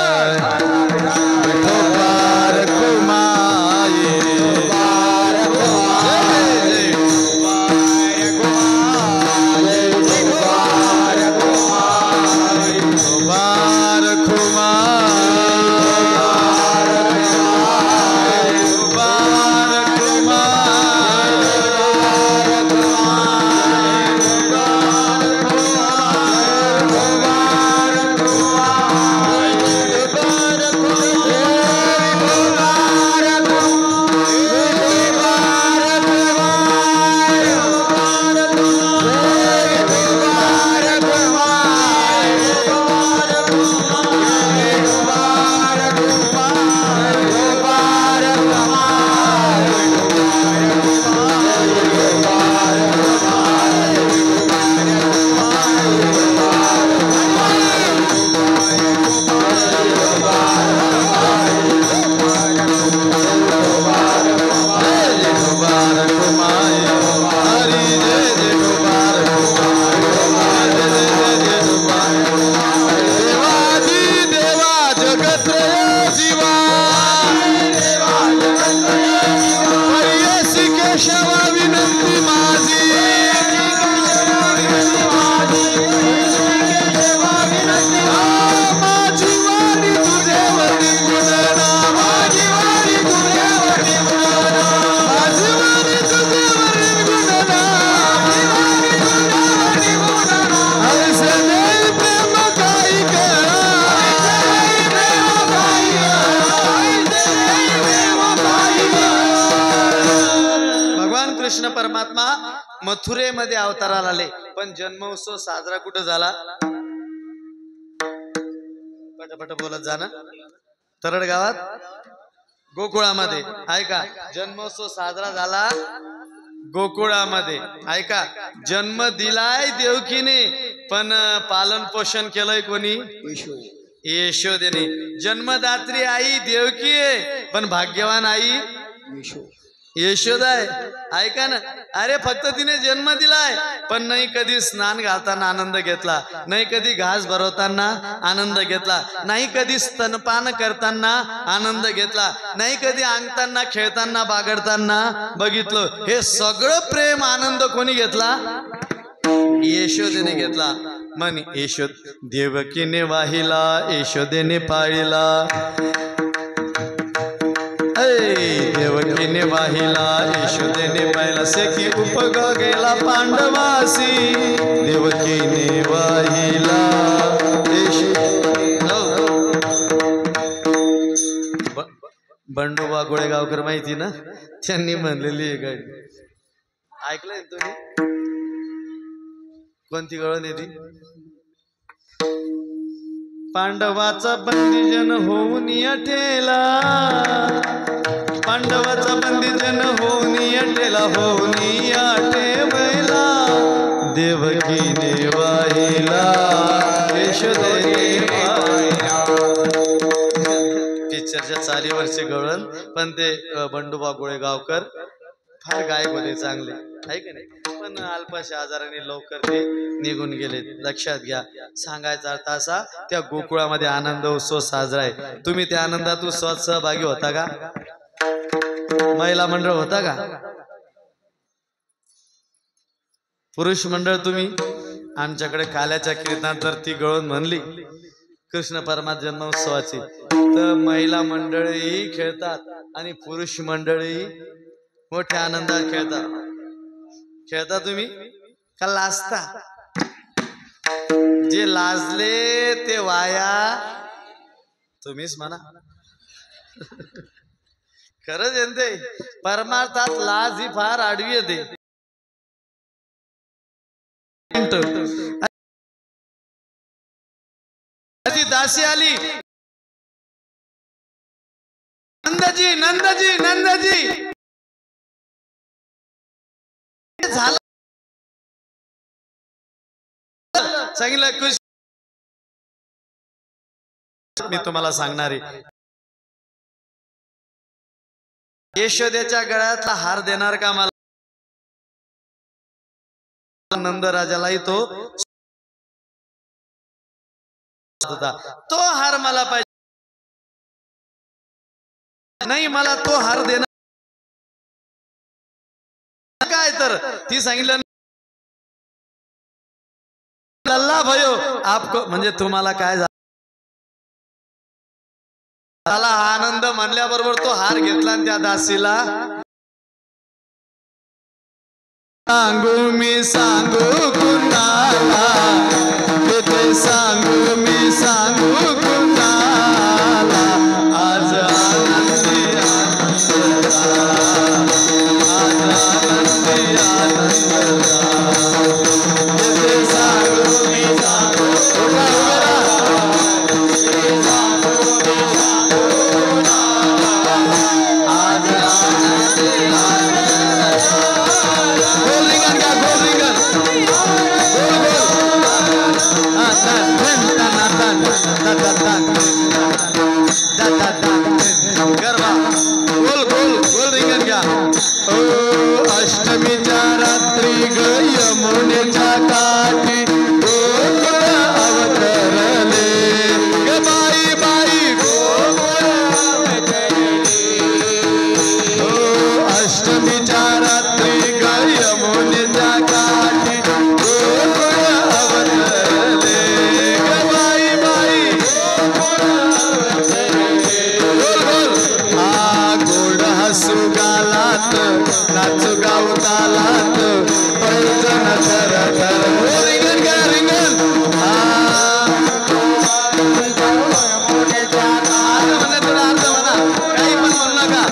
कृष्ण परमात्मा मथुरेमध्ये अवताराला आले पण जन्मोत्सव साजरा कुठं झाला पटापट बोलत जाणं तरड गावात गोकुळामध्ये ऐका जन्मोत्सव साजरा झाला गोकुळामध्ये ऐका जन्म दिलाय देवकीने पण पालन पोषण केलंय कोणी यशोदेने जन्मदात्री आई देवकी आहे पण भाग्यवान आई यशोदा आहे ऐका ना अरे फक्त तिने जन्म दिलाय पण नाही कधी स्नान घालताना आनंद घेतला नाही कधी घास भरवताना आनंद घेतला नाही कधी स्तनपान करताना आनंद घेतला नाही कधी अंगताना खेळताना बागडताना बघितलं हे सगळं प्रेम आनंद कोणी घेतला यशोदेने घेतला म्हण यशोद देवकीने वाहिला यशोदेने पाळिला देवकीने वाहिला यशोदेने पाहिला से की उपग गेला पांडवासी देवकीने वाहिला बंडोबा गोळेगावकर माहिती ना त्यांनी म्हणलेली आहे गाडी ऐकलंय तुम्ही कोणती गळण येते पांडवाचा बंदीजन होऊन अटेला पांडवाचा बंदीजन होऊन अटेला होऊन अटेवला देवकीने वाहिला यशोदेने वाहिला पिक्चरच्या चालीवरचे गवळण पण ते बंडोबा गोळेगावकर फार गायक होते चांगले आहे की नाही पण अल्पशा आजाराने लवकर ते निघून गेले लक्षात घ्या सांगायचा अर्थ असा त्या गोकुळामध्ये आनंद उत्सव साजरा आहे तुम्ही त्या आनंदात उत्सवात सहभागी होता का महिला मंडळ होता का पुरुष मंडळ तुम्ही आमच्याकडे काल्याच्या कीर्तनात जर ती गळून म्हणली कृष्ण परमात्मा जन्मोत्सवाची तर महिला मंडळी खेळतात आणि पुरुष मंडळी मोठ्या आनंदात खेळता तुम्ही का लाजता जे लाजले ते वाया तुम्हीच म्हणा खरंच येते परमार्थात लाज ही फार आडवी येते दासी आली नंदजी नंदजी नंदजी झालं सांगितलं खुश मी तुम्हाला सांगणार आहे यशोदेच्या गळ्यातला हार देणार का मला नंदराजालाही तो हार मला पाहिजे नाही मला तो हार देणार काय तर ती सांगितलं लल्ला भयो आपको म्हणजे तुम्हाला काय झाला आनंद म्हणल्याबरोबर तो हार घेतला आणि त्या दासीला सांगू मी सांगू कुणाला ते सांगू मी सांगू कुणाला आज आनंदी अष्टमीच्या रात्री ग यमुनेच्या काठी गोकुळ अवतरले ग बाई बाई गोकुळ अष्टमीच्या रात्री ग यमुनेच्या काठी गोकुळ अवतरले ग बाई बाई हा गोड हसू गालात नाचू गाऊ तालात पैजन थर थर रिंगण ग रिंगण काही पण म्हणू नका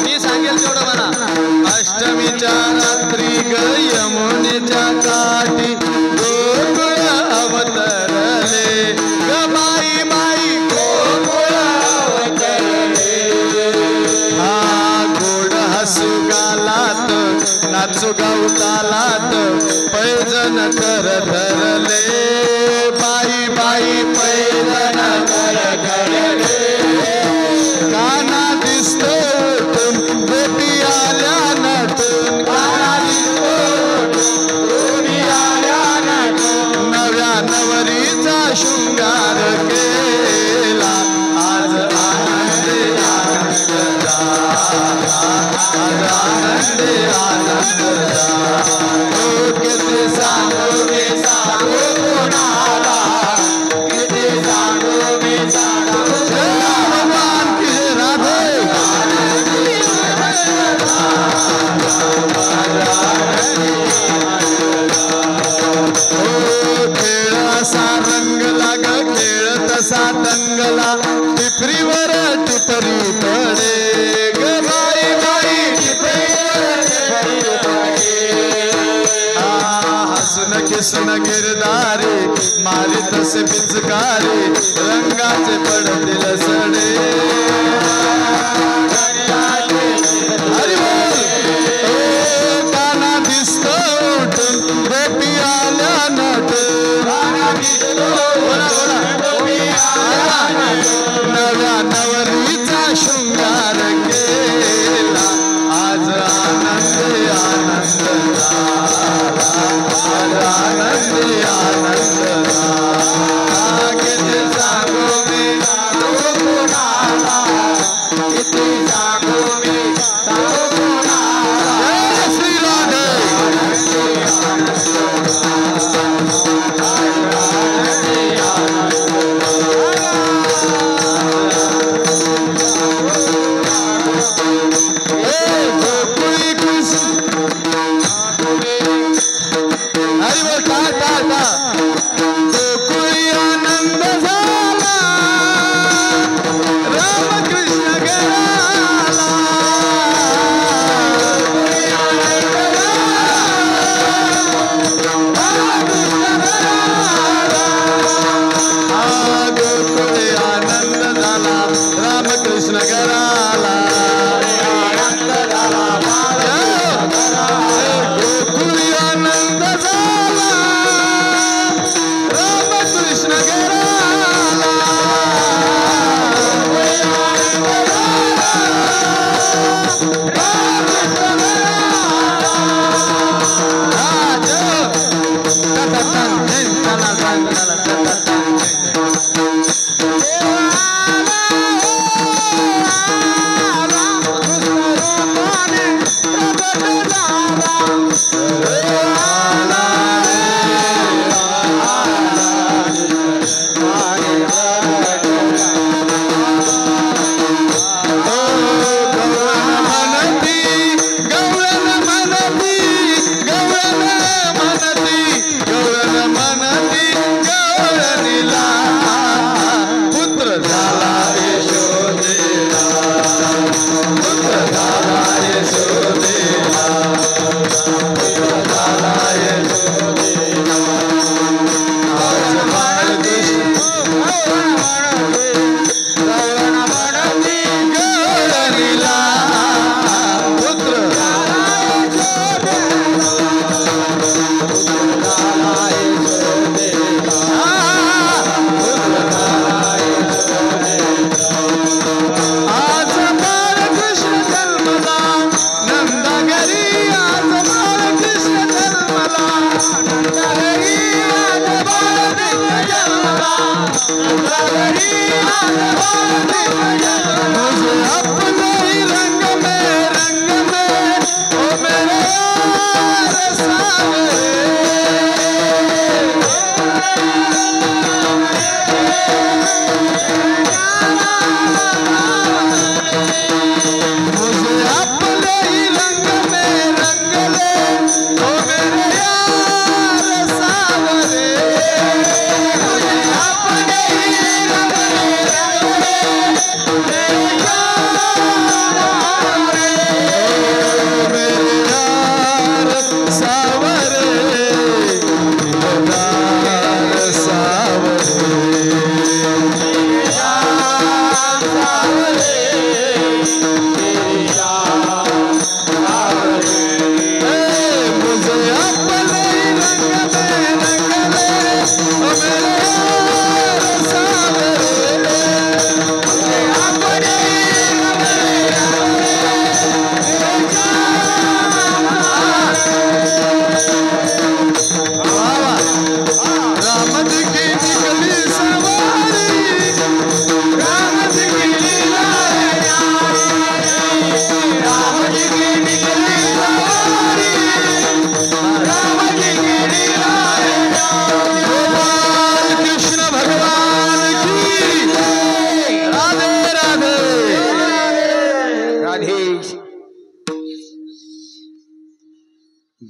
मी सांगेल तेवढं म्हणा अष्टमीच्या रात्री ग यमुनेच्या काठी गोकुळ अवतरले ग बाई बाई गोकुळ अवतरले हा गोड हसू गालात नाचू गाऊ तालात पैजन कर धरले बाई बाई पैजन कर धरले काना दिसतो गोपी आल्या नटून काना दिसतो गोपी आल्या नटून नव्या नवरीचा शृंगार केला आज आनंदे आनंद आनंदे आनंद किती सांगू मी सांगू कोणाला किती सांगू मी सांगू भगवान की राधे कृष्ण गिरधारी मारित से पिचकारी रंगाचे पडतील सडे हरी बोल काना दिसतो उठून गोपी आल्या नट नव्या नवरीचा शृंगार केला आज आनंद आनंद आज आनंद आनंद किती सांगू मी सांगू कोणाला किती सांगू मी सांगू कोणाला जय श्री राधे हरी बोल ता गोकुळी आनंद झाला राम कृष्ण गळाला गोकुळी आनंद झाला राम कृष्ण गळाला आनंद झाला गोकुळी आनंद झाला राम कृष्ण गळाला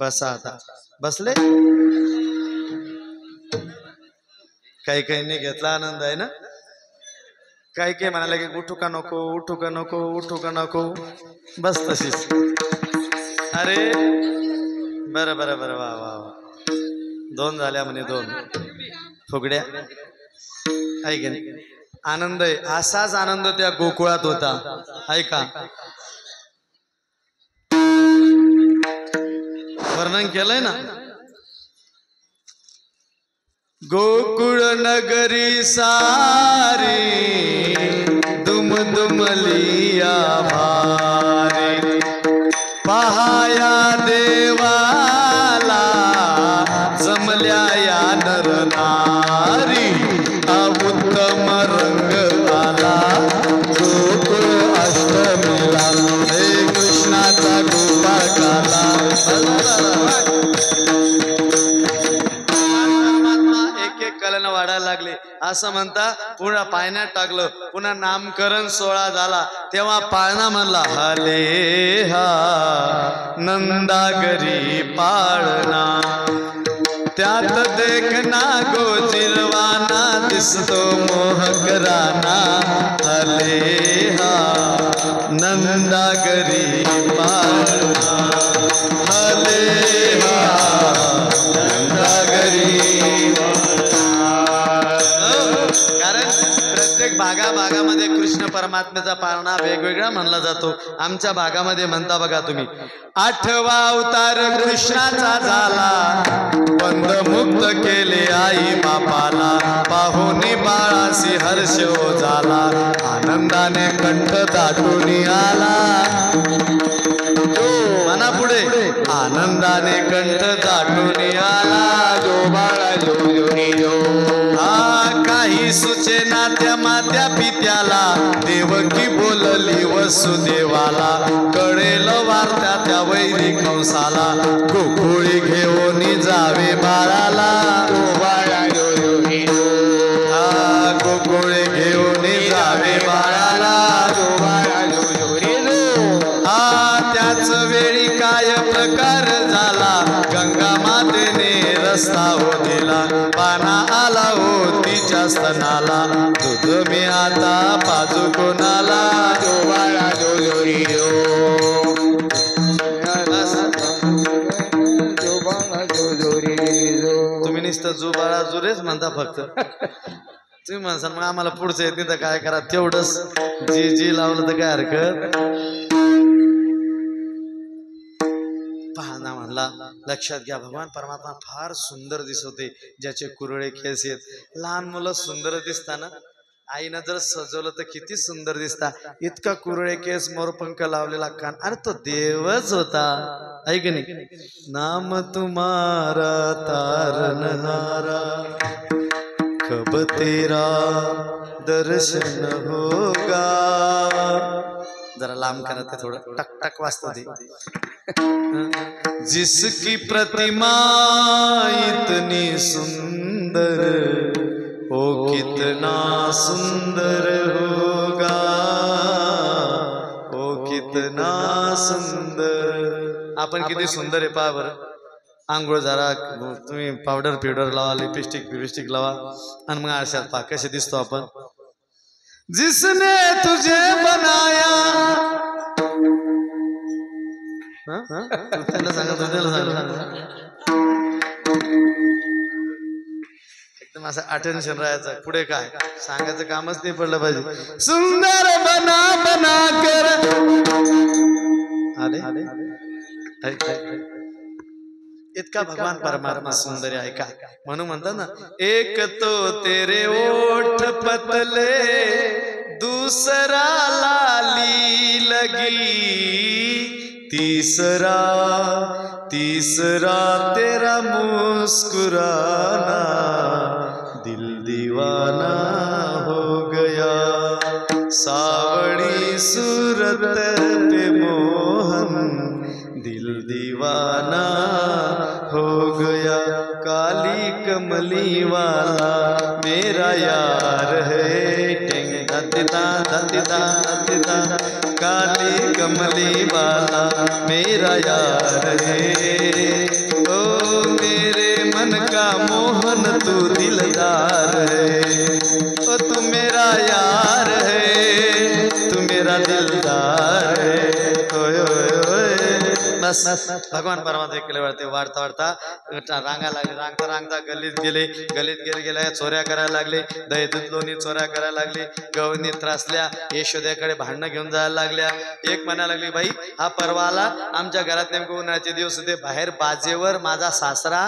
बसा आता बसले काही काही घेतला आनंद आहे ना काही काही म्हणाले की उठू का नको उठू का नको उठू का नको बस तशीच अरे बरं बरं बरं वा वा वा दोन झाल्या म्हणे दोन फुगड्या ऐक आनंद आहे असाच आनंद त्या गोकुळात होता ऐका वर्णन केलंय ना गोकुळ नगरी सारी दुम दुमलिया भारी पहाया देवाला जमल्या या नर नारी उत्तम रंग आला गोकुळ अष्टमीला हे कृष्णाचा गोपाळ काला कलन वाढायला लागले असं म्हणता पुन्हा पाळण्यात टाकलं पुन्हा नामकरण सोहळा झाला तेव्हा पाळणा म्हणला हले हा नंदागरी पाळणा त्यात देखना गोजिरवाना दिसतो मोहक राणा हले हा नंदागरी पाळणा हले हा नंदागरी कारण प्रत्येक भागाभागामध्ये कृष्ण परमात्म्याचा पाळणा वेगवेगळा म्हणला जातो आमच्या भागामध्ये म्हणता बघा तुम्ही 8वा अवतार कृष्णाचा झाला बंद मुक्त केले आई बापाला पाहुणी बाळासी हर्ष हो झाला आनंदाने कंठ दाटून आला मना पुढे आनंदाने कंठ दाटून आला जो बाळा जो काही सुचेना त्या मात्या पित्याला देवकी बोलली वसुदेवाला कळेल वार्त्या त्या वैरी कंसाला गोकुळी घेऊन जावे बाळाला गोकुळी घेऊन जावे बाळाला त्याच वेळी काय प्रकार झाला गंगा मातेने रस्ता हो दिला पाना आला हो तिच्या स्तनाला दूध मी आता पाजू कोणाला जो बाळा जो जोरी तुम्ही नुसतं जो बाळा जुरेच म्हणता फक्त तुम्ही म्हणसाल मग आम्हाला पुढचं येत नाही तर काय करा तेवढंच जी जी लावलं तर काय हरकत पाहना म्हणला लक्षात घ्या भगवान परमात्मा फार सुंदर दिसते ज्याचे कुरळे केस आहेत लहान मुलं सुंदर दिसताना आईनं जर सजवलं तर किती सुंदर दिसता इतका कुरळे केस मोरपंख लावलेला कान अरे तो देवच होता ऐक नाही नाम तुम्हारा तारनहारा कब तेरा दर्शन होगा जरा लांब करा ते थोडं टक टक वाजतं ते जिसकी प्रतिमा इतनी सुंदर ओ कितना सुंदर होगा ओ कितना सुंदर आपण किती सुंदर आहे पहा बरं आंघोळ जरा तुम्ही पावडर पिवडर लावा लिपस्टिक लावा आणि मग आरशात पहा कसे दिसतो आपण जिसने तुझे बनाया त्याला सांगा एकदम असं अटेन्शन राहायचं पुढे काय सांगायचं कामच नाही पडलं पाहिजे सुंदर बना बना कर आले इतका भगवान परमात्मा सुंदर आहे का म्हणून म्हणतात ना एक तो तेरे ओठ पतले दूसरा लाली लगी तीसरा तेरा मुस्कुराना दिल दीवाना हो गया सावड़ी सूरत पे मोहन दिल दीवाना हो गया काली कमली वाला मेरा यार है दंदिता काली कमली वाला मेरा यार है ओ मेरे मन का मोहन तू दिलदार है ओ तू मेरा यार है तू मेरा दिलदार है ओए ओए ओए बस भगवान परमात्मा केले वळते वाढता वाढता रांगा लागले रांगता रांगता गल्लीत गेले गेल्या चोऱ्या करायला लागले दहीदूत लोणी चोऱ्या करायला लागले गवळणी त्रासल्या यशोद्याकडे भांडणं घेऊन जायला लागल्या एक म्हणायला लागली बाई हा परवा आला आमच्या घरात नेमकं उन्हाळ्याचे दिवस होते बाहेर बाजेवर माझा सासरा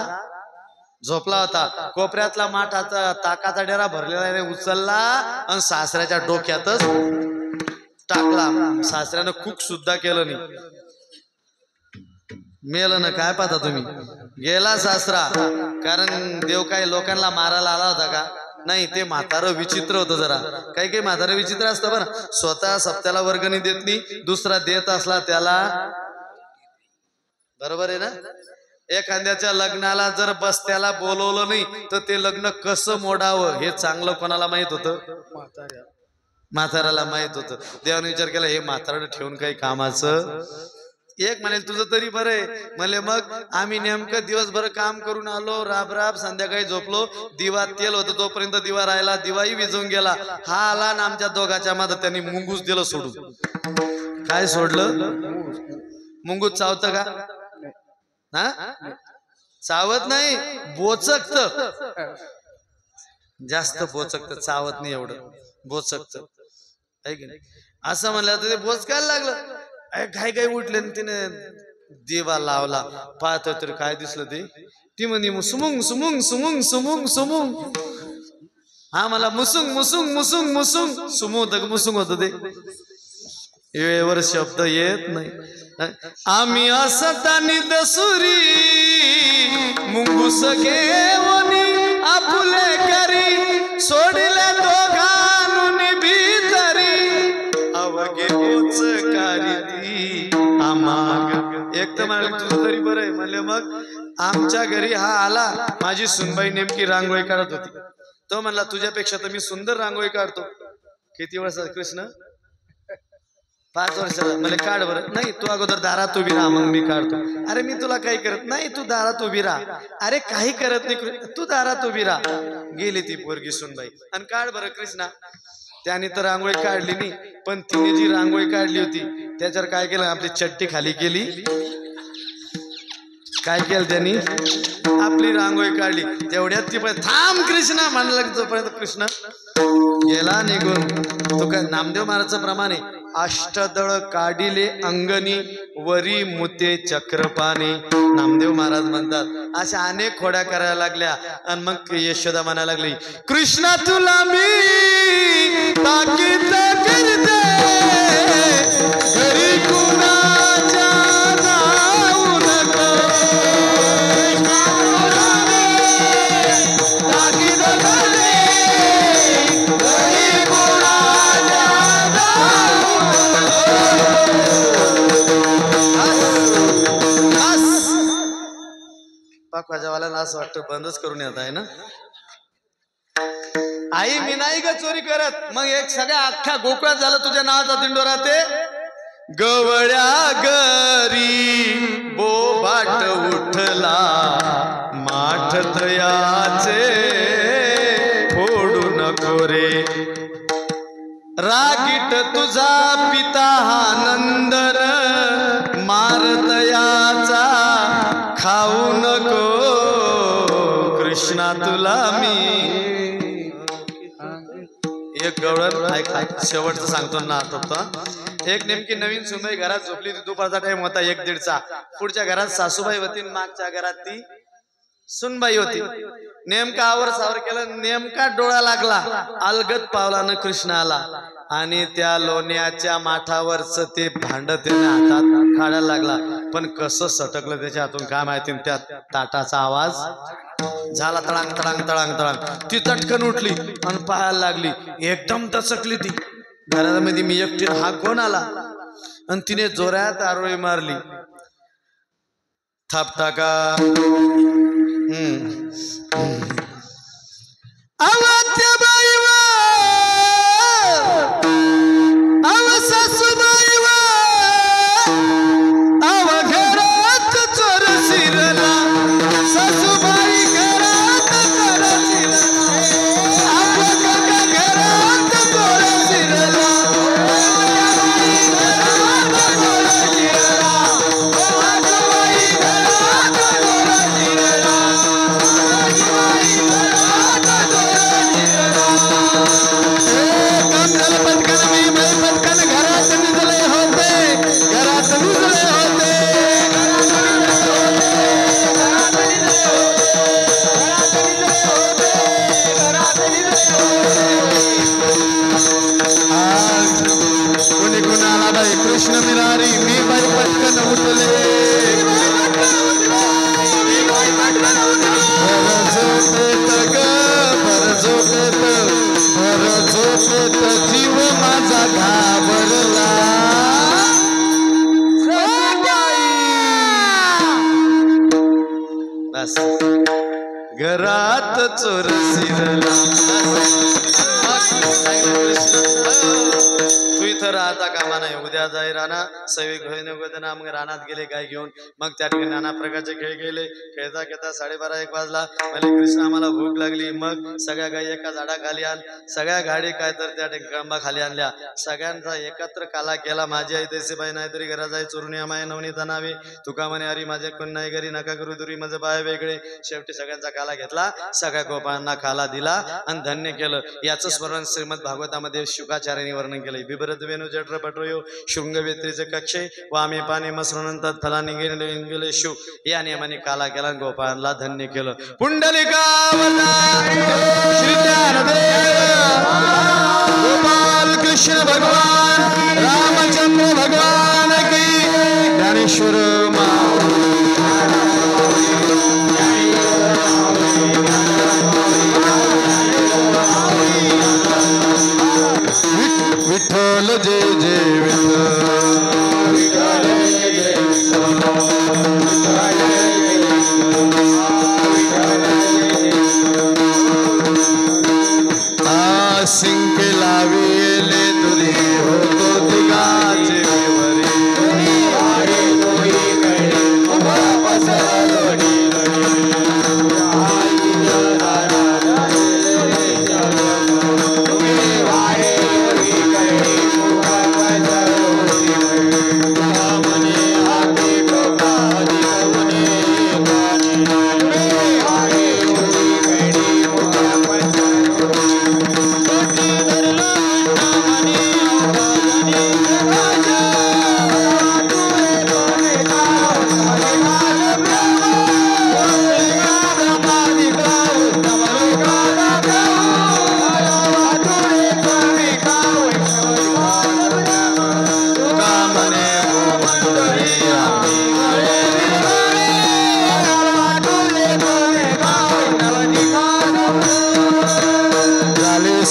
झोपला होता कोपऱ्यातला माठाचा ताकाचा डेरा भरलेला उचलला आणि सासऱ्याच्या डोक्यातच टाकला सासऱ्यानं कुक सुद्धा केलं नाही मेलं ना काय पाहता तुम्ही गेला सासरा कारण देव काही लोकांना मारायला आला होता का नाही ते म्हातारं विचित्र होतं जरा काही म्हातारं विचित्र असतं बरं स्वतः सप्त्याला वर्गणी देत नाही दुसरा देत असला त्याला बरोबर आहे ना एखाद्याच्या लग्नाला जर बस्त्याला बोलवलं नाही तर ते लग्न कसं मोडावं हे चांगलं कोणाला माहित होतं म्हाताऱ्याला माहित होतं देवाने विचार केला हे म्हातारं ठेवून काही कामाचं एक म्हणेल तुझं तरी बरं आहे म्हणले मग आम्ही नेमकं दिवसभर काम करून आलो राब संध्याकाळी झोपलो दिवा तेल होतं तोपर्यंत दिवा राहिला दिवाही विझून गेला हा आला ना आमच्या दोघाच्या मध्ये त्यांनी मुंगूस दिलं सोडून काय सोडलं मुंगूस चावतं का हा चावत नाही बोचकत जास्त बोचकत चावत नाही एवढं बोचकत आहे की नाही असं म्हणलं तर ते बोचकायला लागलं घाई उठले तिने दिवा लावला पाहतो तर काय दिसलं ते ती म्हणे सुमुंग सुमुंग सुमुंग सुमुंग सुमुंग हा मला मुसुंग मुसुंग मुसुंग मुसुंग सुमुंग मुसुंग होत ते वेळेवर शब्द येत नाही आम्ही असतानी दसुरी मुंगूस घेऊनी आपुले करी सोडले दोघांनी भीतरी अवघे पोचकारी आमाग एक तर म्हणाले तुझं तरी बरं आहे म्हणले मग आमच्या घरी हा आला माझी सुनबाई नेमकी रांगोळी काढत होती तो म्हणला तुझ्यापेक्षा तर मी सुंदर रांगोळी काढतो किती वर्षाचा कृष्ण 5 वर्षाचा मला काढ बरं नाही तू अगोदर दारात उभी राहा मग मी काढतो अरे मी तुला काही करत नाही तू दारात उभी राहा अरे काही करत नाही तू दारात उभी राहा गेली ती पोरगी सुनबाई आणि काढ बरं कृष्णा त्याने तर रांगोळी काढली नाही पण तिने जी रांगोळी काढली होती त्याच्यावर काय केलं आपली चट्टी खाली केली काय केलं त्यांनी आपली रांगोळी काढली तेवढ्यात ती पण थांब कृष्णा म्हणलं जोपर्यंत कृष्ण गेला निघून तो काय नामदेव महाराजचं प्रमाण आहे अष्टदळ काढिले अंगणी वरी मुते चक्रपाणी नामदेव महाराज म्हणतात अशा अनेक खोड्या करायला लागल्या आणि मग यशोदा म्हणायला लागली कृष्णा तुला मी ताकीद करते घरी कुणाच्या जाऊ नको ताकीद करते घरी कुणाच्या पाकवाल्याला असं वाटतं बंदच करून येत आहे ना आई मी नाही ग चोरी करत मग एक सगळ्या अख्ख्या गोकुळात झालं तुझ्या नावाचा दिंडोरा ते गवळ्या गरी बोबाट उठला माठ तयाचे फोडू नको रे रागीट तुझा पिता हा नंदर मारतयाचा खाऊ नको कृष्णा तुला मी एक गवळण शेवटचं सांगतो ना आठवतो एक नेमकी नवीन सुनबाई घरात झोपली होती दुपारचा टाइम होता 1-1:30 पुढच्या घरात सासूबाई होती मागच्या घरात ती सुनबाई होती नेमका आवर सावर केलं नेमका डोळा लागला अलगद पावलानं कृष्ण आला आणि त्या लोण्याच्या माठावरच ते भांड त्याने हातात काढायला लागला पण कसं सटकलं त्याच्या हातून काय माहिती त्या ताटाचा आवाज झाला तळांग तळांग तळांग तळांग ती तटकन उठली आणि पाहायला लागली एकदम टचकली ती घरामध्ये मी एकटी हा कोण आला आणि तिने जोरात आरोळी मारली थापता का बस घरात चोर शिरला तू इथं राहता कामा नाही उद्या जाई राणा सैविक भजन मग रानात गेले गाय घेऊन मग त्या ठिकाणी नाना प्रकारचे खेळ खेळले खेळता खेळता 12:30-1 वाजला म्हणजे कृष्ण आम्हाला भूक लागली मग सगळ्या गाई एका झाडाखाली आण सगळ्या गाडी काय तर त्या कळंबा खाली आणल्या सगळ्यांचा एकत्र काला केला माझी आई तसे बाई नाही तरी घरा जाई चोरून या माय नवनीता नावे तुका म्हणे अरे माझे कोण नाही घरी नका करू दुरी माझं बाय वेगळे शेवटी सगळ्यांचा काला घेतला सगळ्या गोपाळांना खाला दिला आणि धन्य केलं याचं स्मरण श्रीमद भागवतामध्ये शुकाचार्यांनी वर्णन केलंय बिभरत वेणू जठर पटोयो शृंगवेत्रीचे कक्षे वामे पाने मसरनंतर फला निघेले शु या नियमाने काला केला गोपाळांना धन्य केलं पुंडलिका गोपाल कृष्ण भगवान रामचंद्र भगवान की ज्ञानेश्वर विठ्ठल जय जय सिंह लाविले तुरी होतो तिघाचे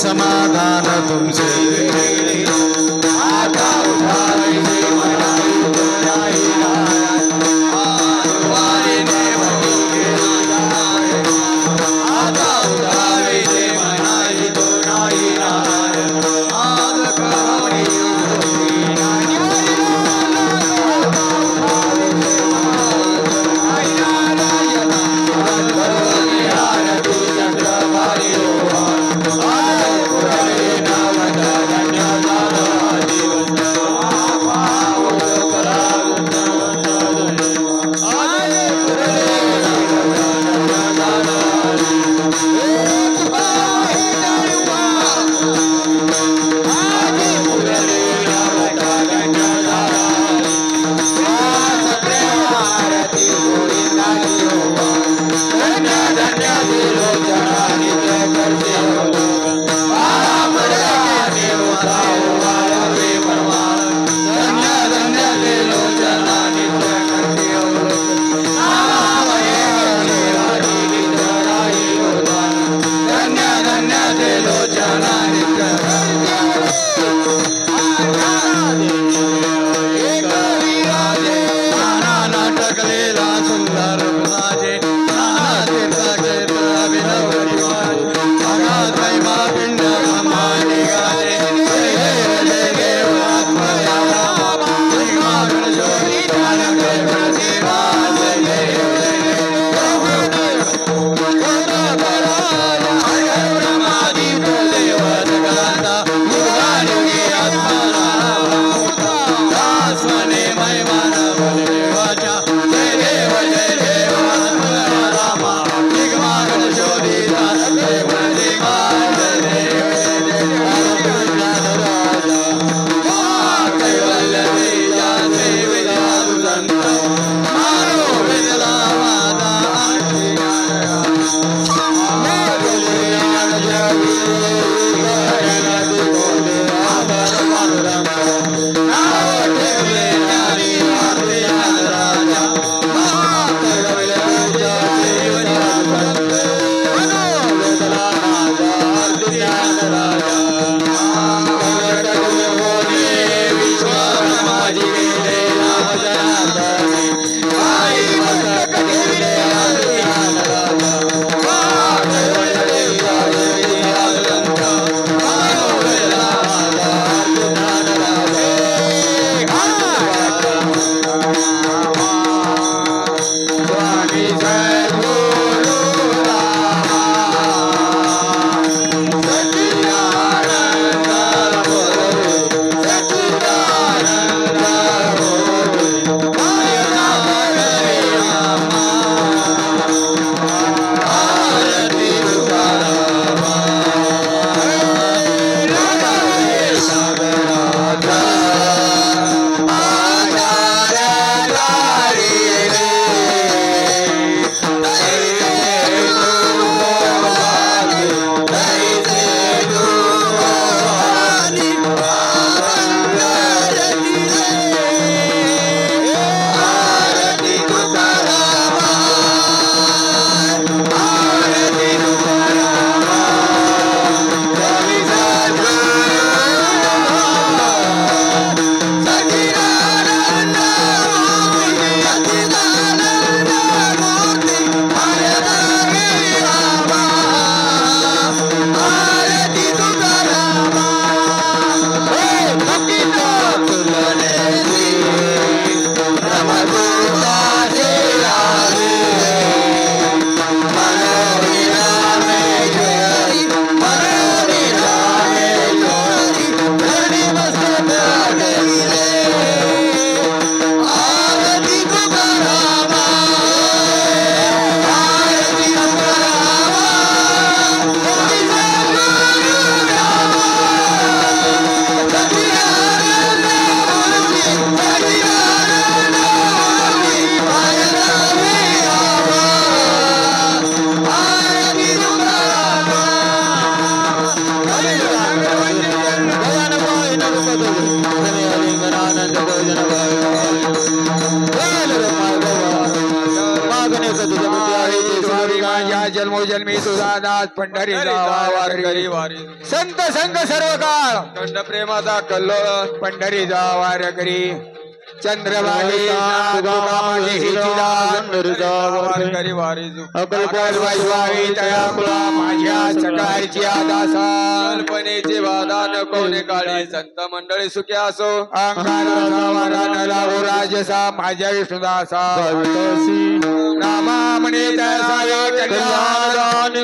समाधान तुमसे संत जन्मोजन्मी तुझा नाथ पंढरी वारकरी संत संग सर्व काळ कंड प्रेमाचा कल्लोळ पंढरी जा वारकरी चंद्रभागे वारकरी वारी माझ्या सकाळची आदासा कल्पनेचे वादान कोणे काळी संत मंडळी सुखी असो अंकारा लागो राजसा माझ्या विष्णुदासा नामा म्हणे तैसा कल्याण